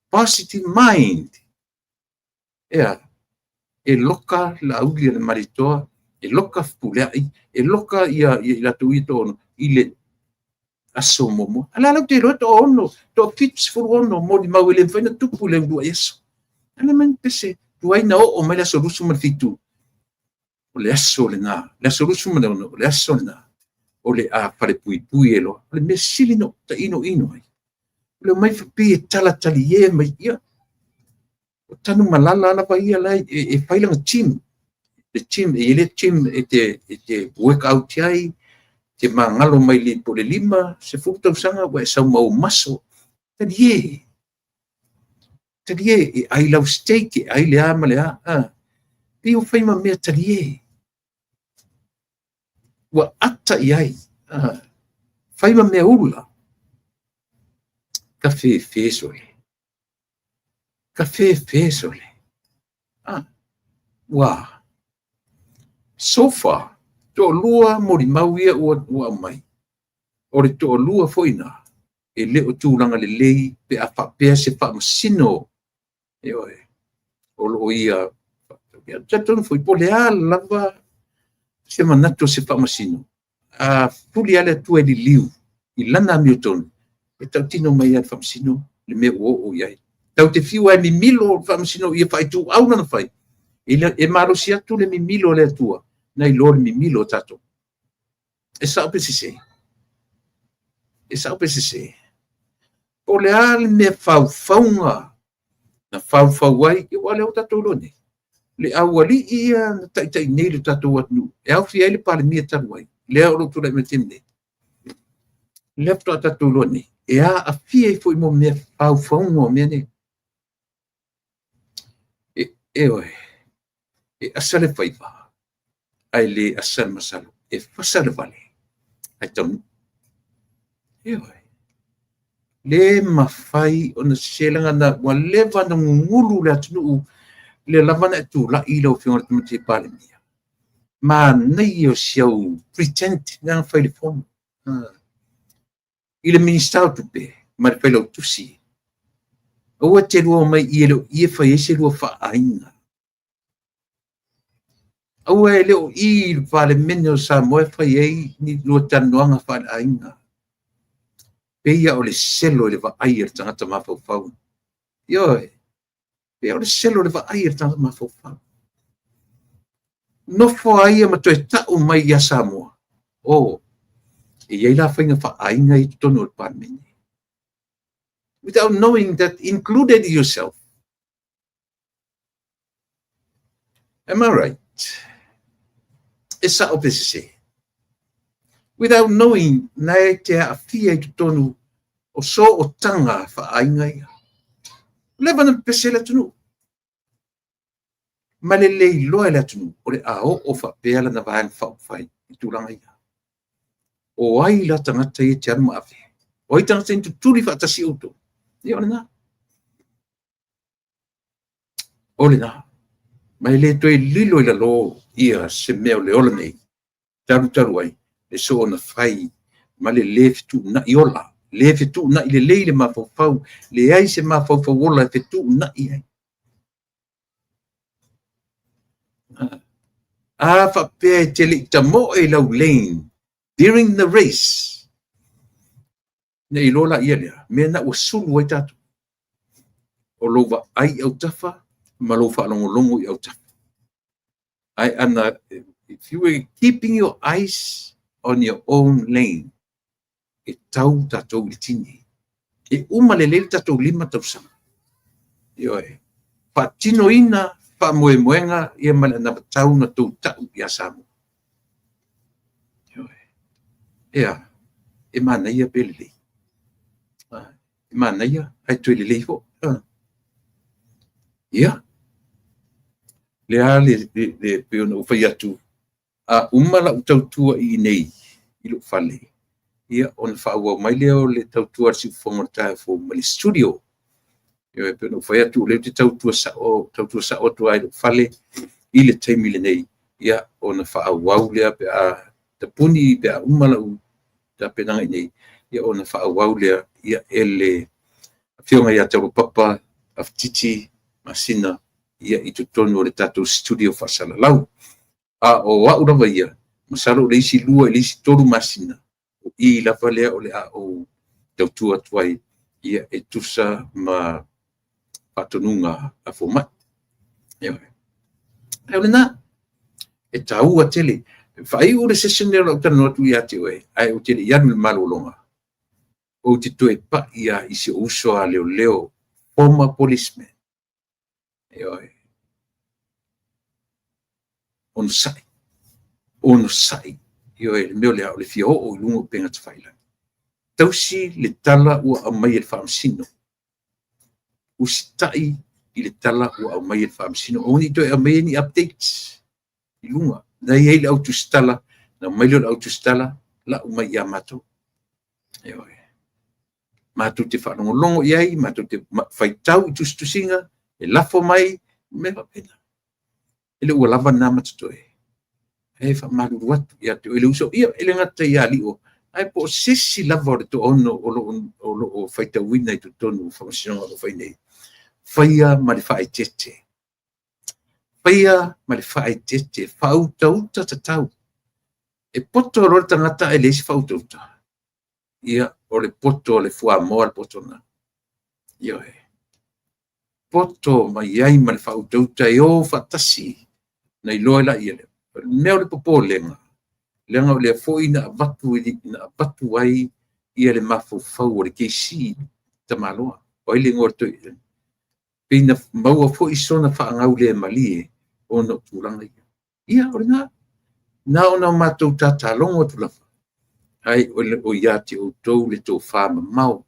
positive mind. E loka la aulia le maritoa, e loka fuleai, e loka ia la tuito ono, i le aso momo. Ala lau te roto ono, to kips furu ono, mo di mau ele mfaina tupu le ua yeso. Ala man pese, tuaina o mai la solusu man fitu. O le aso le na, le solusu man ono, o le aso le na. O le a pare pui elo, o le me silino ta ino ai. O le mai fapi e tala tali e mai ia. O tanu malala ala pa ia lai e failanga team. Le team, e le team e te work out ai, te mangalo mai li po le lima, se fuktau sanga wa e sau mau maso. Tadi e ai lau steak, e ai le ama le a. Pi o faima mea tadi e. Wa ata i ai. Faima mea ula. Kafe fesole. Kafe fesole. Wa. So far, to lua mori mauia ua mai. Ore to lua foina. E leo tūranga le lei pe a whapea se whamasino. O lo ia. Tatonu foi po lea lava se manato se whamasino. A puli ale tua li liu. I lana miotonu. E tau tino mai al whamasino. Le mea o iai. Tau te fiu ai mi milo whamasino ia whai tu au nana whai. E maro si atu le mi milo le atua. Nai lor mi milo tato. e sa pe se e sa pe se o le al me faunga na fauai ke wale o tatou loni le awali ia na tai nei le tatou atu e au fia le pale mia tanuai le o tu le metimne le to tatou loni e a fia foi mo me faunga me ne e oi e asale faiva ai le asal masalo e fasale vale ai tonu e oi le mafai ona selanga na wa leva na ngulu le atu le lavana tu la ilo fiona tu pale mia ma nei o siau pretend na fai le fon ile ministau tu pe ma pe lo tu si o te lo mai ilo ia fai ese lo fa ainga o ele o il vale menno sa mo fai ai ni lo tanuanga fa ainga peia o le selo le va air tangata mafau yo peia o le selo le va air tangata mafau no fo ai ma to ta o mai ya Samoa o e ia la fainga fa ainga I tono pa meni without knowing that included yourself. Am I right? Esa o pese without knowing na te a fia I tonu o so o tanga fa ainga ia leva na pese la tunu ma le loa la tunu o le ao o fa pela na vaang fa fai I tulanga ia o ai la tangata I te anu afi o I tangata I tuli fa tasi uto ia ona ole na mai le toi lilo I la lo ia se mea o le ola nei taru ai le so ona fai ma le fitu na iola le fitu na I le leile mafau le ai se mafau ola fitu na I ai a fa pe te li tamo e lau lane during the race nei lola ia lea me na ua sulu ai tatu o lova ai au tafa ma lo fa longo I au tafa ai ana if you were keeping your eyes on your own lane e tau tatou I tini e uma le lele tatou lima tau sama io e pa tino ina pa moenga ia mana na tau na tau tau ia samu io e e mana ia pele e mana ia ai tu le leifo ia le ale de pe no fa tu a uma la tau tua I nei I lo fale ia on fa wa mai leo le tau tua si fonga ta fo mali studio io e pe no fa tu le tau tua sa o tu ai lo fale I le taimi le nei ia on fa wa le pe a te puni pe a uma la ta pe na nei ia on fa wa le ia ele fionga ia tau papa of titi masina ia I tu tono le tatou studio fa sala lau a o wa ura ia masalo le isi lua le isi toru masina o I la vale o le a o tau tua tuai ia e tusa ma patonunga a format ia e ona e tau a tele fai o le session le tano tu ia te we ai o tele ia me malolonga o te toe pa ia isi uso a leo former policeman on sai io e meo le le fio o lungo penga te faila tausi le tala ua a mai le famsino ustai I le tala ua a mai le famsino oni to e mai ni updates I lunga na ia le autostala na mai le autostala la uma ia mato io mato te fa longo iai mato te fai tau I tu singa e lafo mai me va pena ele ua lava na matoe e fa malu watu ia te ele uso ia ele ngata ia lio ai po sisi lava o to ono o lo faita wina I tu tonu function o fai nei faia ma le fai tete faia ma le fai tete fauta uta tatau e poto ro tangata ele si fauta uta ia o le poto le fua mo al poto na ia poto ma iai ma le fauta uta e o fatasi nei loela ia le mea le popo lenga Lenga le foi na vatu ai ia le mafufau o le keisi tamaloa. O ile ngorto pina maua foi sona whaangau le malie o no tūranga ia. Ia o ringa. Na ona mātou tātālongo tulafa. Ai o ia te outou le tō whāma mau.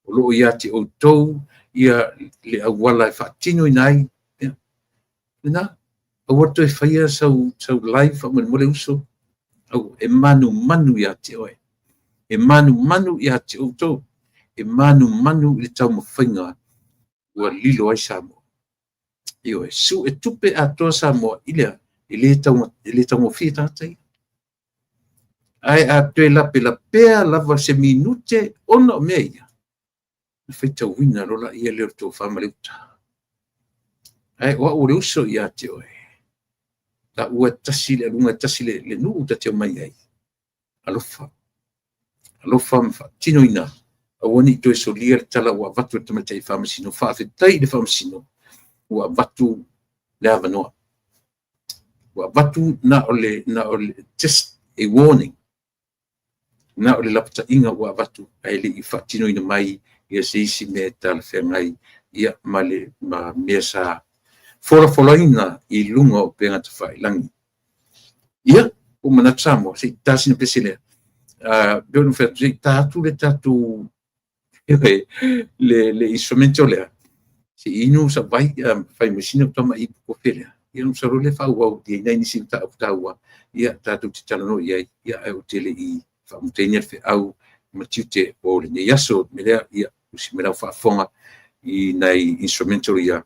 O lo ia te outou ia le awala e whaatino inai. Ina, awato e whaia sau live wha mole uso. Au e manu ia te oe. E manu ia te outou. E manu le tau mawhainga ua lilo ai Samoa. Io e su e tupe atoa Samoa ilea. Ele tau ngofi tātai. Ai a tue lape la pea lava se minute ona o mea ia. Na whaitau wina rola ia leo tō whamaleuta. Ai oa ore uso ia te oe. Ta ua tasi le alunga tasi le nuu ta te o mai ai. Alofa mwha tino ina. Awani to e so lia tala ua vatu e tamatai whamasino. Whaafetai le whamasino. Ua vatu le avanoa. Ua vatu na ole just a warning. Na ole lapata inga ua vatu. Aile I whaatino ina mai. Ia se isi mea tala whengai. Ia male ma mea sa fola ina I lunga o penga ta whailangi. Ia, o manat Samoa. Se tasina peselea. Beo no whatu. Se tatu le tatu le instrumento lea. Se inu sa vai whai masina tama I ko felea. Ia no sa role whau au dia nai nisi ta utaua. Ia tatu te talano iai. Ia au tele I whamutenia fe au matiute o le ne yaso melea ia usi mera whaafonga I nei instrumento ia.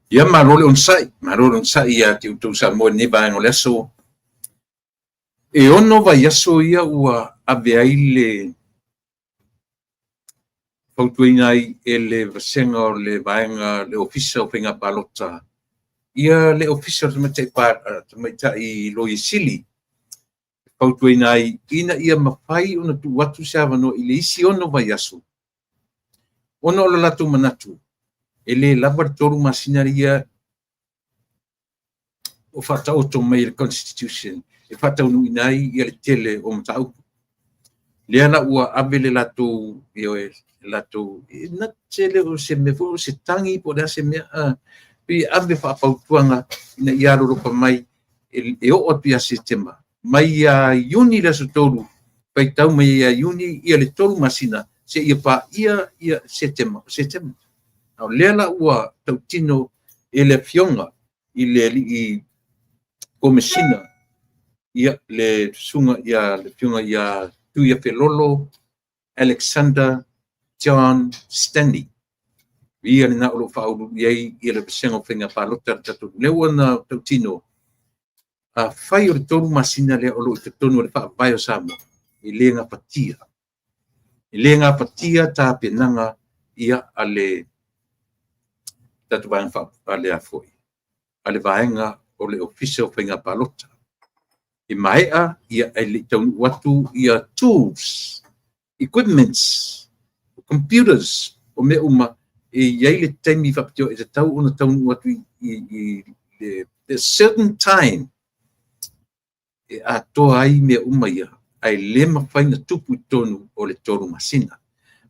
Ia marole on sai ia te utou Samoa ne vai no leso. E ono vai aso ia ua ave ai le fautuina ai ele vasenga o le vaenga le ofisa o penga palota. Ia le ofisa te mata I loi sili. Fautuina ai ina ia mawhai ona tu watu savano I le isi ono vai aso. Ono o latu manatu. Ele laboratoru masinaria o fata auto mai constitution e fata unu inai ia le tele o mtau le ana ua avele lato io lato na tele o se me vo se tangi po da se me pi ave fa pautuanga ina ia ro pa mai e o pia sistema mai a uni la sotoru pai tau mai a uni ia le toru masina se ia pa ia setema au lela ua tautino ele fionga I komesina ia le sunga ia le fionga ia tu ia felolo Alexander John Stanley. Ia na ulu faulu iai ia le pesengo whenga palota tatu. Lewa na tautino, whai o le tolu masina lea ulu i te tonu le wha vai o Samoa. I le ngā patia. I le ngā patia tā penanga ia ale tatu vai ngā ale a foi. Ale vaenga o le official whenga palota. I maea ia ele taunu watu ia tools, equipments, computers, o me uma iai le taimi whapitio e te tau ona taunu watu i a certain time e a toa ai me uma ia ai le mawhaina tupu i tonu o le tolu masina.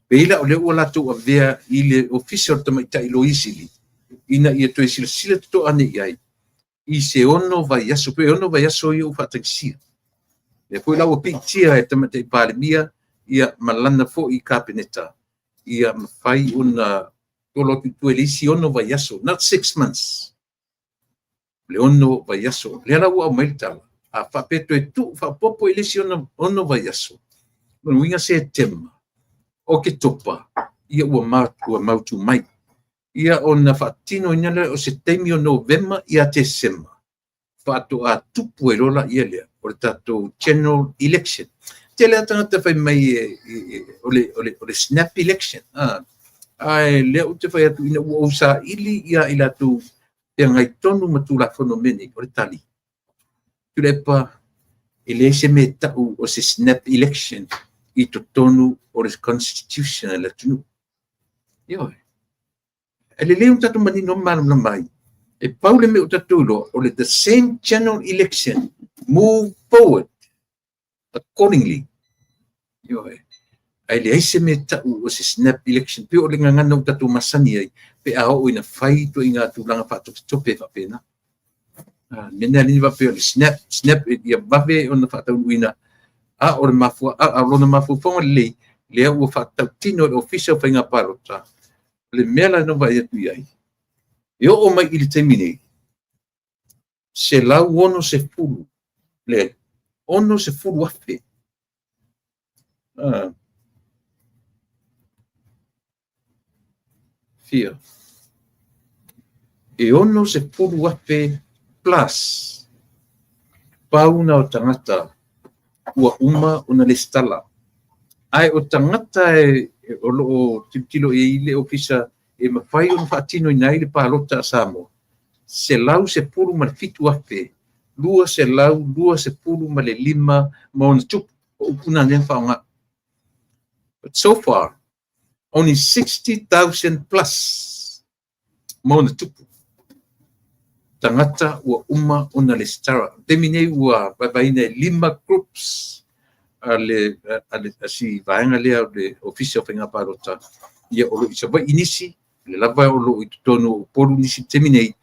Peila o le ua latu a vea i le official tamaita i lo isili ina ia toi sila sila to ane iai i se ono vai aso pe ono vai aso i o fatakisia. Le foi lau pitia e tamata i palemia ia malana fo i kapeneta ia mawhai una tolotu tuelisi ono vai aso, not 6 months. Le ono vai aso, le ala ua mailtala, a whapeto e tu, whapopo i lisi ono vai aso. Manuinga se tema, o ke topa, ia ua mautu mai. Ia o na whaatino inale o se teimi o November ia te sema. Whaato a tupu e rola ia lea, o le tato general election. Te lea tangata whai mai o le snap election. Ai lea o te whai atu ina ua usa ili ia ila tu e ngai tonu matula whanomene o le tali. Tulepa e le se me tau o se snap election i to tonu o le constitution ala tunu. Ioi. Ele leo tatu manino malum mai. E paule me utatulo o le the same general election move forward accordingly. Ioi. Ai le aise me tau o se snap election pe o le ngangana utatu masani ai pe a o ina fai to inga tulanga fatu tope fa pena. Mena ni va pe o le snap ia bave on fa tau ina a o le mafu a o le mafu fo le o fa tau tino official fa inga parota. Le mela no vai atu iai. E o mai ili temine. Se lau ono se fulu. Le ono se fulu afe. Fia. E ono se fulu afe plus. Pauna o tangata. Ua uma una le stala. Ai o tangata o loo tilo e ile ofisa e mawhai o whaatino ina ile pālota a Samoa. Se lau se puru ma le fitu afe, lua se lau, lua se puru ma le 5 ma ona tupu o upuna nen whaonga. But so far, only 60,000 plus ma ona tupu. Tangata ua uma ona le stara. Temine ua babaina 5 groups ale si vaenga lea le official whenga parota ia olo isa vai inisi le lava olo i tono polu nisi teminei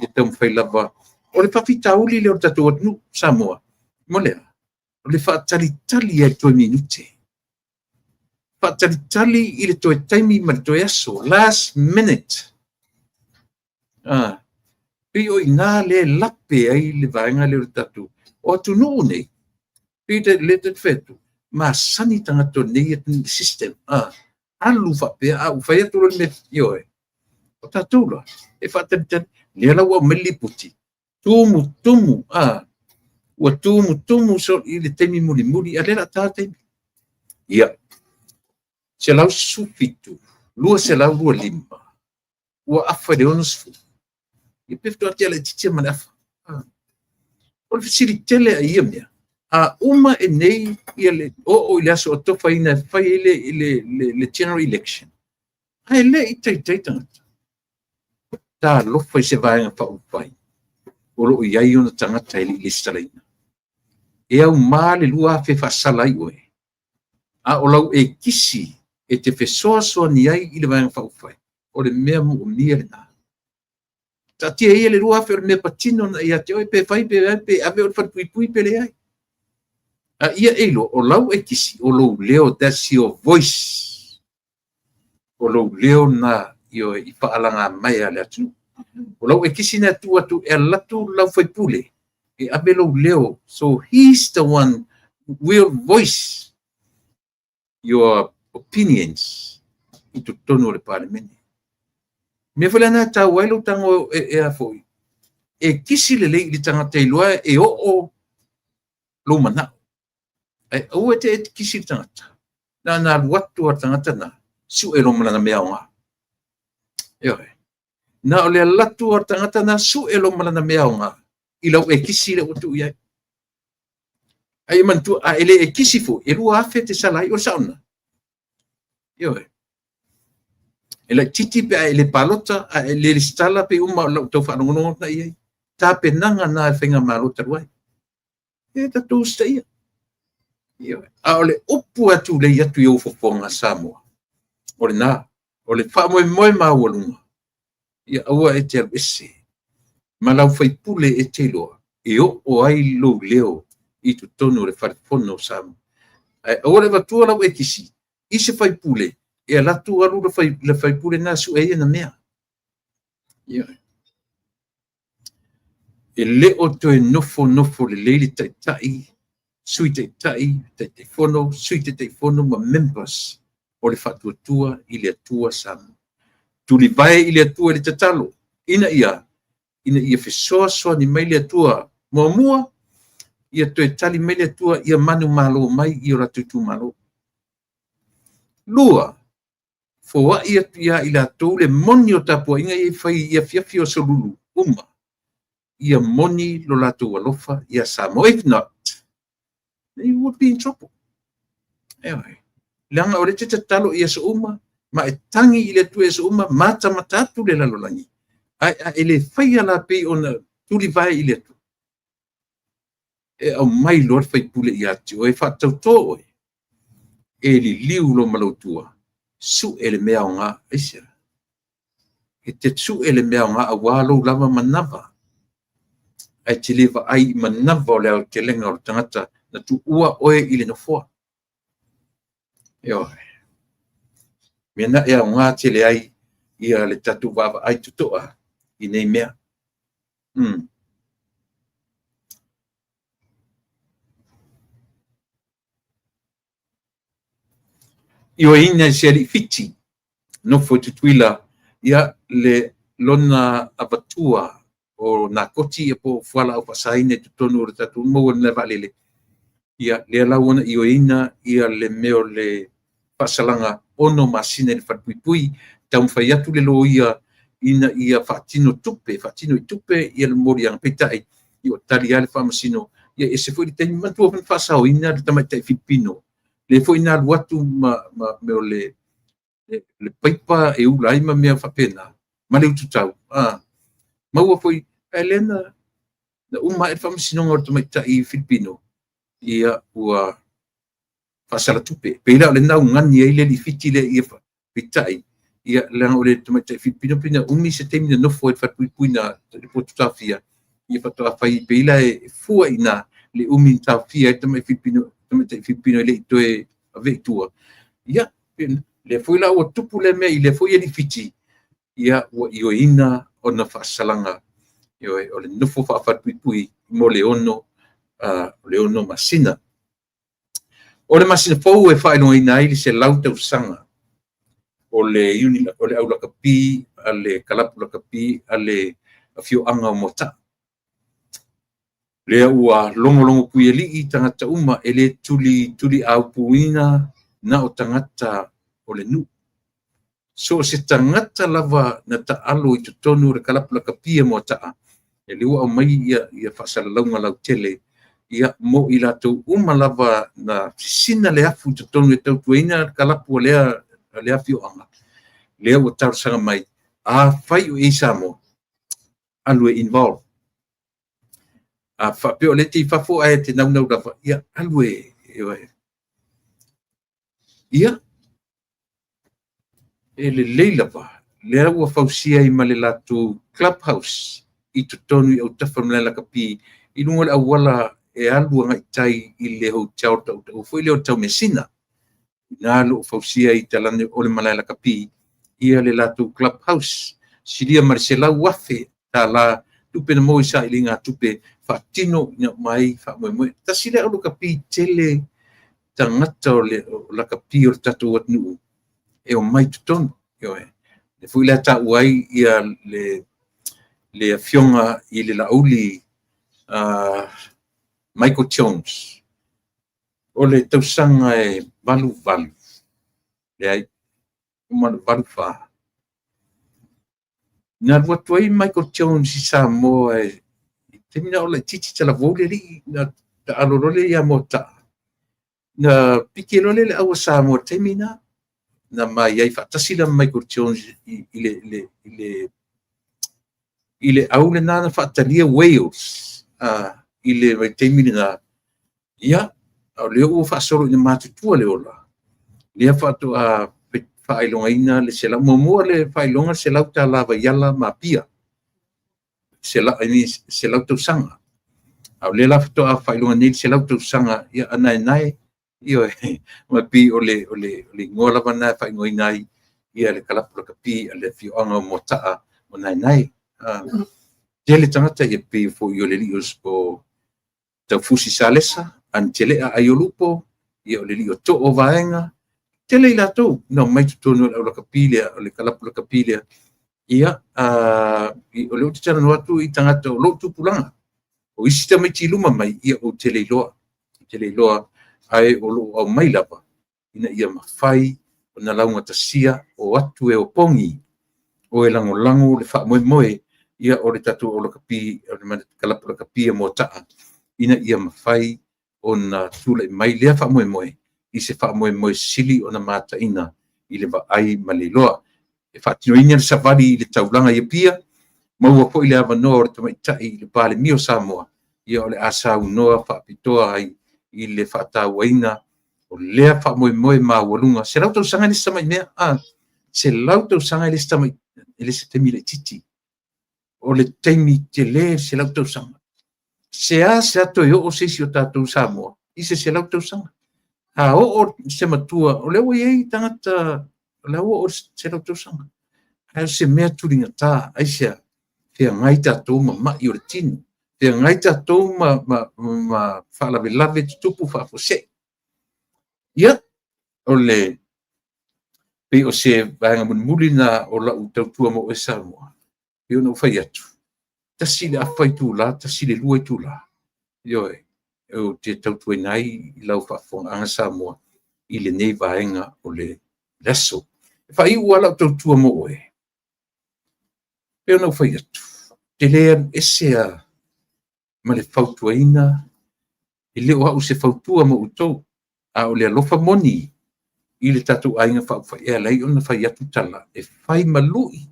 le tau mwhai lava o le whawhitauli leo tatu atnu Samoa mo lea o le whaatalitali ai toi minute whaatalitali i le toi taimi ma le toi aso last minute pi o ina le lape ai le vaenga leo tatu o atu nuu nei Peter lettered fetu. Ma sani tangato nei system. Alu fape a ufaya tu le yo e. O tatula. E fata le la wa meliputi. Tumu wa tumu so ile temi muri ale la tate. Ia. Se lau sufitu. Lua se lau lua 5. Wa afa de onus fu. E pefto atela titia manafa. O fisiri tele a ia uma e nei ia le o ile aso o tofa ina fai le general election. Ai le itai tangata. Ta lofa i se vaenga pa upai. O lo iai ona tangata ili listalaina. E au maa le lua fe fasalai oe. O lau e kisi e te fesoa ni ai ili vaenga pa upai. O le mea mu o mia le na. Ta tia ia le lua fe o le mea patino na ia te oe pe fai pe ave o le fatpui pe le ai. Ia eilo, o lau e kisi, o lau leo, that's your voice. O lau leo na i whaalanga mai ale atu. O lau e kisi na atu e latu lau whaipule. E abe lau leo, so he's the one, real voice. your opinions i totonu o le palemene. Me whale ana tā wailo tango e a foi. E kisi le lei li tangata i loa e o lo mana. E au e te kisi li tangata. Na watu a tangata na su e lo mana na mea o ngā. Ioe. Na o le latu a tangata na su e lo mana na mea o ngā. I lau e kisi le utu iai. Ai mantu a ele e kisi fo. E lua afe te salai o sauna. Ioe. Ele titi pe a ele palota, a ele stala pe uma lau tau whanongonongo na iai. Tā penanga na e whenga malota ruai. E ta tō steia. A ole upu atu le atu i ufofonga Samoa. Ole nā, ole whamoe moe mawalunga. Ia aua e te alu ese. Ma lau whaipule e te loa. E o ai lo leo i tu tonu le wharifono Samoa. Aua le watua lau e kisi. I se whaipule. E alatu alu le whaipule nā su e na mea. Ia. E leo to e nofo le leili tai sui tai fono, sui tai fono ma members o le whatuatua i le atua Samoa. Tuli vai i le atua le tatalo. Ina ia fesoa ni mai le atua mua, ia to e tali mai le atua ia manu malo mai i o ratu tu malo. Lua, foa ia i la tau le moni o tapua inga i fai ia fiafi o solulu, ia moni lo latu alofa, ia Samoa. If not, you would be in trouble. Anyway, langa o le te tatalo ia sa uma, ma e tangi i le tu e sa uma, mata matatu le lalolangi. E le whaia la pe o na tuli vai i le tu. E au mai lor whai pule i ati, o e whatau tō oe. E li liu lo malautua, su e le mea o ngā eisera. E te su e le mea o ngā awalo lava manava. Ai te lewa ai manava o leo te lenga o tangata, na tu ua oe i le nofoa. Ioe. Mena ea o ngā tele ai, ia le tatu wawa ai tutoa, i nei mea. Ioe ina se ali fiti, nofo tutuila, ia le lona abatua o na koti e po fuala o pasaine tutonu o le tatu mo na valele. Ia le launa ioe ina, ia le meo le pasalanga ono masine le fatpuipui, taum fai atu le lo ia ia fatino i tupe, ia le mori ang petai, ia tali ale famasino, ia e se foi le teni mantua pan fasao ina le tamaitai Filipino. Le foi ina watu meo le paipa e ulai ma mea whapena, ma le ututau. Maua foi, Elena, na uma e famasino ngor tamaitai Filipino, ia ua fasala tupe. Peila le nau ngani e le li fiti le ia pitai. Ia langa o le tamaitai Filipino pina umi se temi na nofo e whatpuipui na le potutawhia. Ia whatoa whai peila e fua ina le umi tawhia e tamaitai Filipino e le itoe a veitua. Ia, le fuila o tupu le mea i le fui e li fiti. Ia ua io ina o na whaasalanga. Ia o le nofo whatpuipui mo le ono masina. O le masina fou e whaino ina ili se lauta usanga. O le aulakapi, a le kalapulakapi, a le fio anga o mota. Lea ua longo pui ali i tangata uma e le tuli au puina na o tangata o le nu. So se tangata lava na taalo i tutonu re kalapulakapi e mota. E le ua au mai ia whasalaunga lau tele. Ia mo i latou uma lava na sina le afu tutonu e tau tuaina kalapu le afio anga. Lea ua taurusanga mai. Whai o Samoa alu e involve. Whapeo le te whafo ae te naunau rawa. Ia alu e. Ia. E le leilava. Lea ua whausia i ma le latou clubhouse. I tutonu i au tawhanula kapi. I lunga le awala e alu ngai tai i le hotel tau foi le hotel Messina na lo fausia i talane o le malala kapi ia le latu clubhouse silia Marcela wafe tala tupe mo isa ilinga tupe fatino na mai fa mo tasile o kapi tele tangata o la kapi o tatu atnu e o mai tutonu yo e le fu la ta uai ia le fionga i le lauli Michael Jones o le tausanga e valu le ai uma valu fa na tuai Michael Jones i Samoa e temina o le titi tala vole li na alolole ia mota na pikilole le au Samoa temina na mai ai fatasi la Michael Jones ile au le nana fatalia Wales ile vai temina na ia o le o fa solo ni matutua le ola le fatu failonga ina le sela momo le failonga sela ta lava yala mapia sela ini sela tu sanga au le la fatu failonga ni sela tu sanga ia anai io mapi ole ngola bana fa ngoinai ia le kalapu kapi le fionga mota o nai ele tangata ia pe fo io le lios po ta fusi salesa antele a ayolupo ia le lio to o vaenga tele ila to no mai to no la kapilia o le kalapu kapilia ia o le tana no atu i tangata o lo tu pulanga o isita mai tiluma mai ia o tele loa ai o lo au mai lapa ina ia mafai o na launga tasia o atu e o pongi o e lango le fa moe ia o le tatu o lo kapi o le kalapu kapi mo taa ina ia mafai o na tule mai le fa moe i se fa moe sili o na mata ina i le ai maliloa e fa tino ina sa vali le taulanga ia pia mau po ile ava no o te tai le pale mio Samoa ia o le asa unoa fa pitoa ai i le fa tawaina o le fa moe ma walunga se lauto sanga ni sama mea se lauto sanga le sama ele se temi le titi o le temi te le se lauto sanga se ato yo o se si o tatou Samoa i se lauto sanga o se matua o le o ye tangata le o se lauto sanga se mea turinga ta ai se fe ngai tatou ma i o le tino fe ngai tatou ma fa la lave tupu fa fose ia o le pe o se vanga mulina o la utautua mo e Samoa pe ona fai atu tasi le afai tula tasi le lua tula yo o te tautua nai i lau whaafonga Samoa i le nei vaenga o le leso fai ua la utautua mo e pe ona fai atu te lea esea ma le fautuaina i leo au se fautua mo utou a o le alofa moni i le tatu ainga whaafai e alai ona fai atu tala e fai malui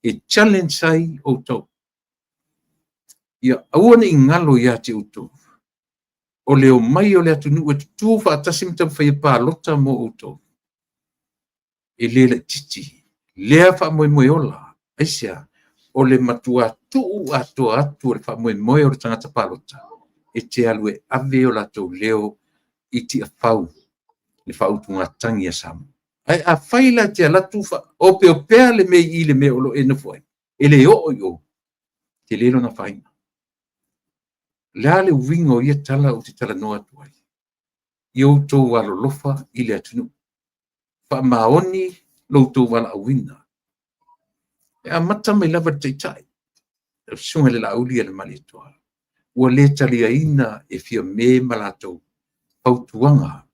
e challenge ai o tau ia aua i ngalo ia te utou o leo mai o le atu nu e tu whaatasi mta fai pālota mo utou e le titi lea wha moe ola aisia o le matua tuu atu o le wha moe o le tangata pālota e te alu e ave o la tau leo i ti a fau le whautunga tangi a Samoa ai a whaila te alatu o pea le mei i le mea o lo e nafuai e le o te lelo na whaina le wingo ia tala o te tala noa tuai i o tau alo lofa i le atunu wha maoni lo tau wala awina e a mata mai lava teitai e sunga le lauli e le mali toa ua le talia ina e fia me malatou pautuanga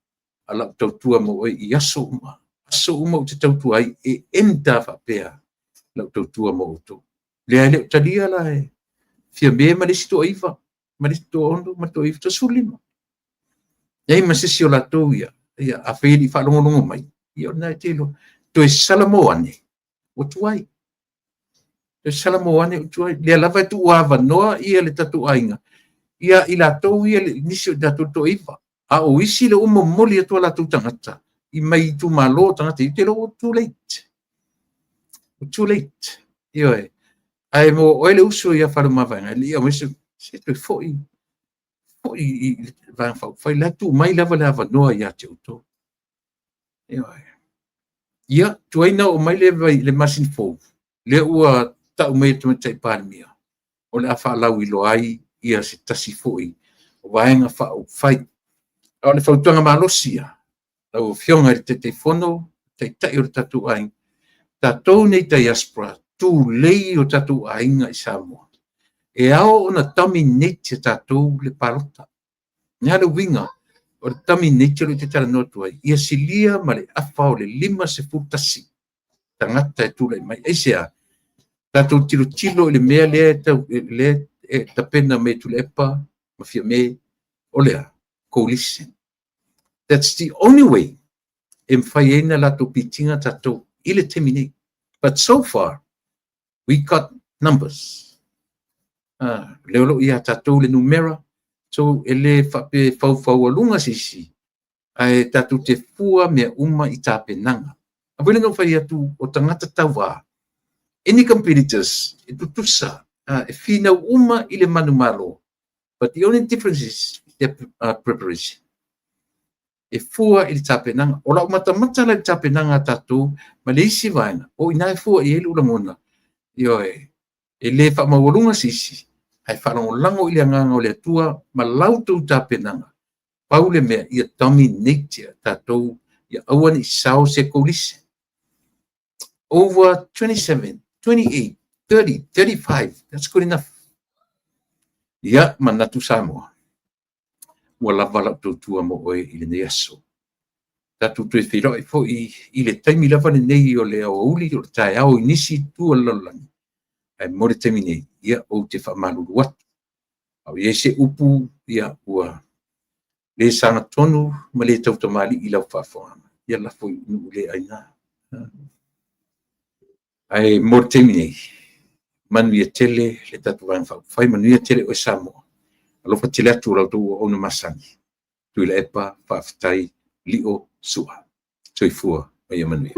ala tautua mo i aso uma o te tautua ai e enda whapea lau tautua mo o tau le leo talia la e fia me malisi to iwa malisi to ondo ma to iwa to sulima ei masisi o la tau ia a whiri whalongolongo mai i o nai telo to e salamo ane o tuai to e salamo ane o tuai le lava tu uava noa ia le tatu ainga ia i la tau ia nisi o tatu to iwa a o isi le umo moli atua la tu tangata i mai tu malo tangata i te lo too late io ai mo o ele uso ia faru mavanga ia mo se to foi va fai la tu mai lava noa ia te uto ia tu ai na o mai le masin fo le ua ta o mai tu tai palmia o le afa lau i lo ai ia se tasi foi o vaenga fa o fai o le fautuanga malosia o fionga i te fono te tai o tatu ai tatou nei diaspora tu lei o tatu ainga i Samoa e ao ona tami nei te tatou le palota nga le winga o le tami nei te te tala notu ai ia silia ma le afa o le 5 tangata e tula mai esia tatou tilo le mea le tapena me tu lepa ma fia me olea coalition. That's the only way em faiena la to pitinga tatou ile temine. But so far we got numbers. Leolo ia tatou le numera so ele fape fau lunga sisi ai tatou te fua me uma i tapenanga. Avele no faia tu o tangata tawa. Any competitors itu tusa e fina uma ile manumalo. But the only difference is their preparation. E fua ili tapenanga. Ola mata la tapenanga tatu, ma le isi vaina. O ina fua i ele ulangona. Io e le fa mawalunga sisi. Hai whanongolango ili anganga o le atua, ma lautou tapenanga. Paule mea ia dominate tatou, ia awan i sao se koulise. Over 27, 28, 30, 35, that's good enough. Ia manatu Samoa. Wala wala tua mo oe i le neaso. Tatu tue whiro e fo i le taimi lava le nei o le au uli o le tae au inisi tua lalangi. Ai mo le taimi nei, ia o te whamaluru atu. Au ia se upu, ia ua le sanga tonu, ma le tautamali i lau whafonga. Ia la fo i le aina. Ai mo le taimi nei, manuia tele le tatu vang whai manuia tele o Samoa. Alofa tele atu rau tu o na masangi. Tui le epa, whaafitai, lio, sua. Tui fua, o ia manuia.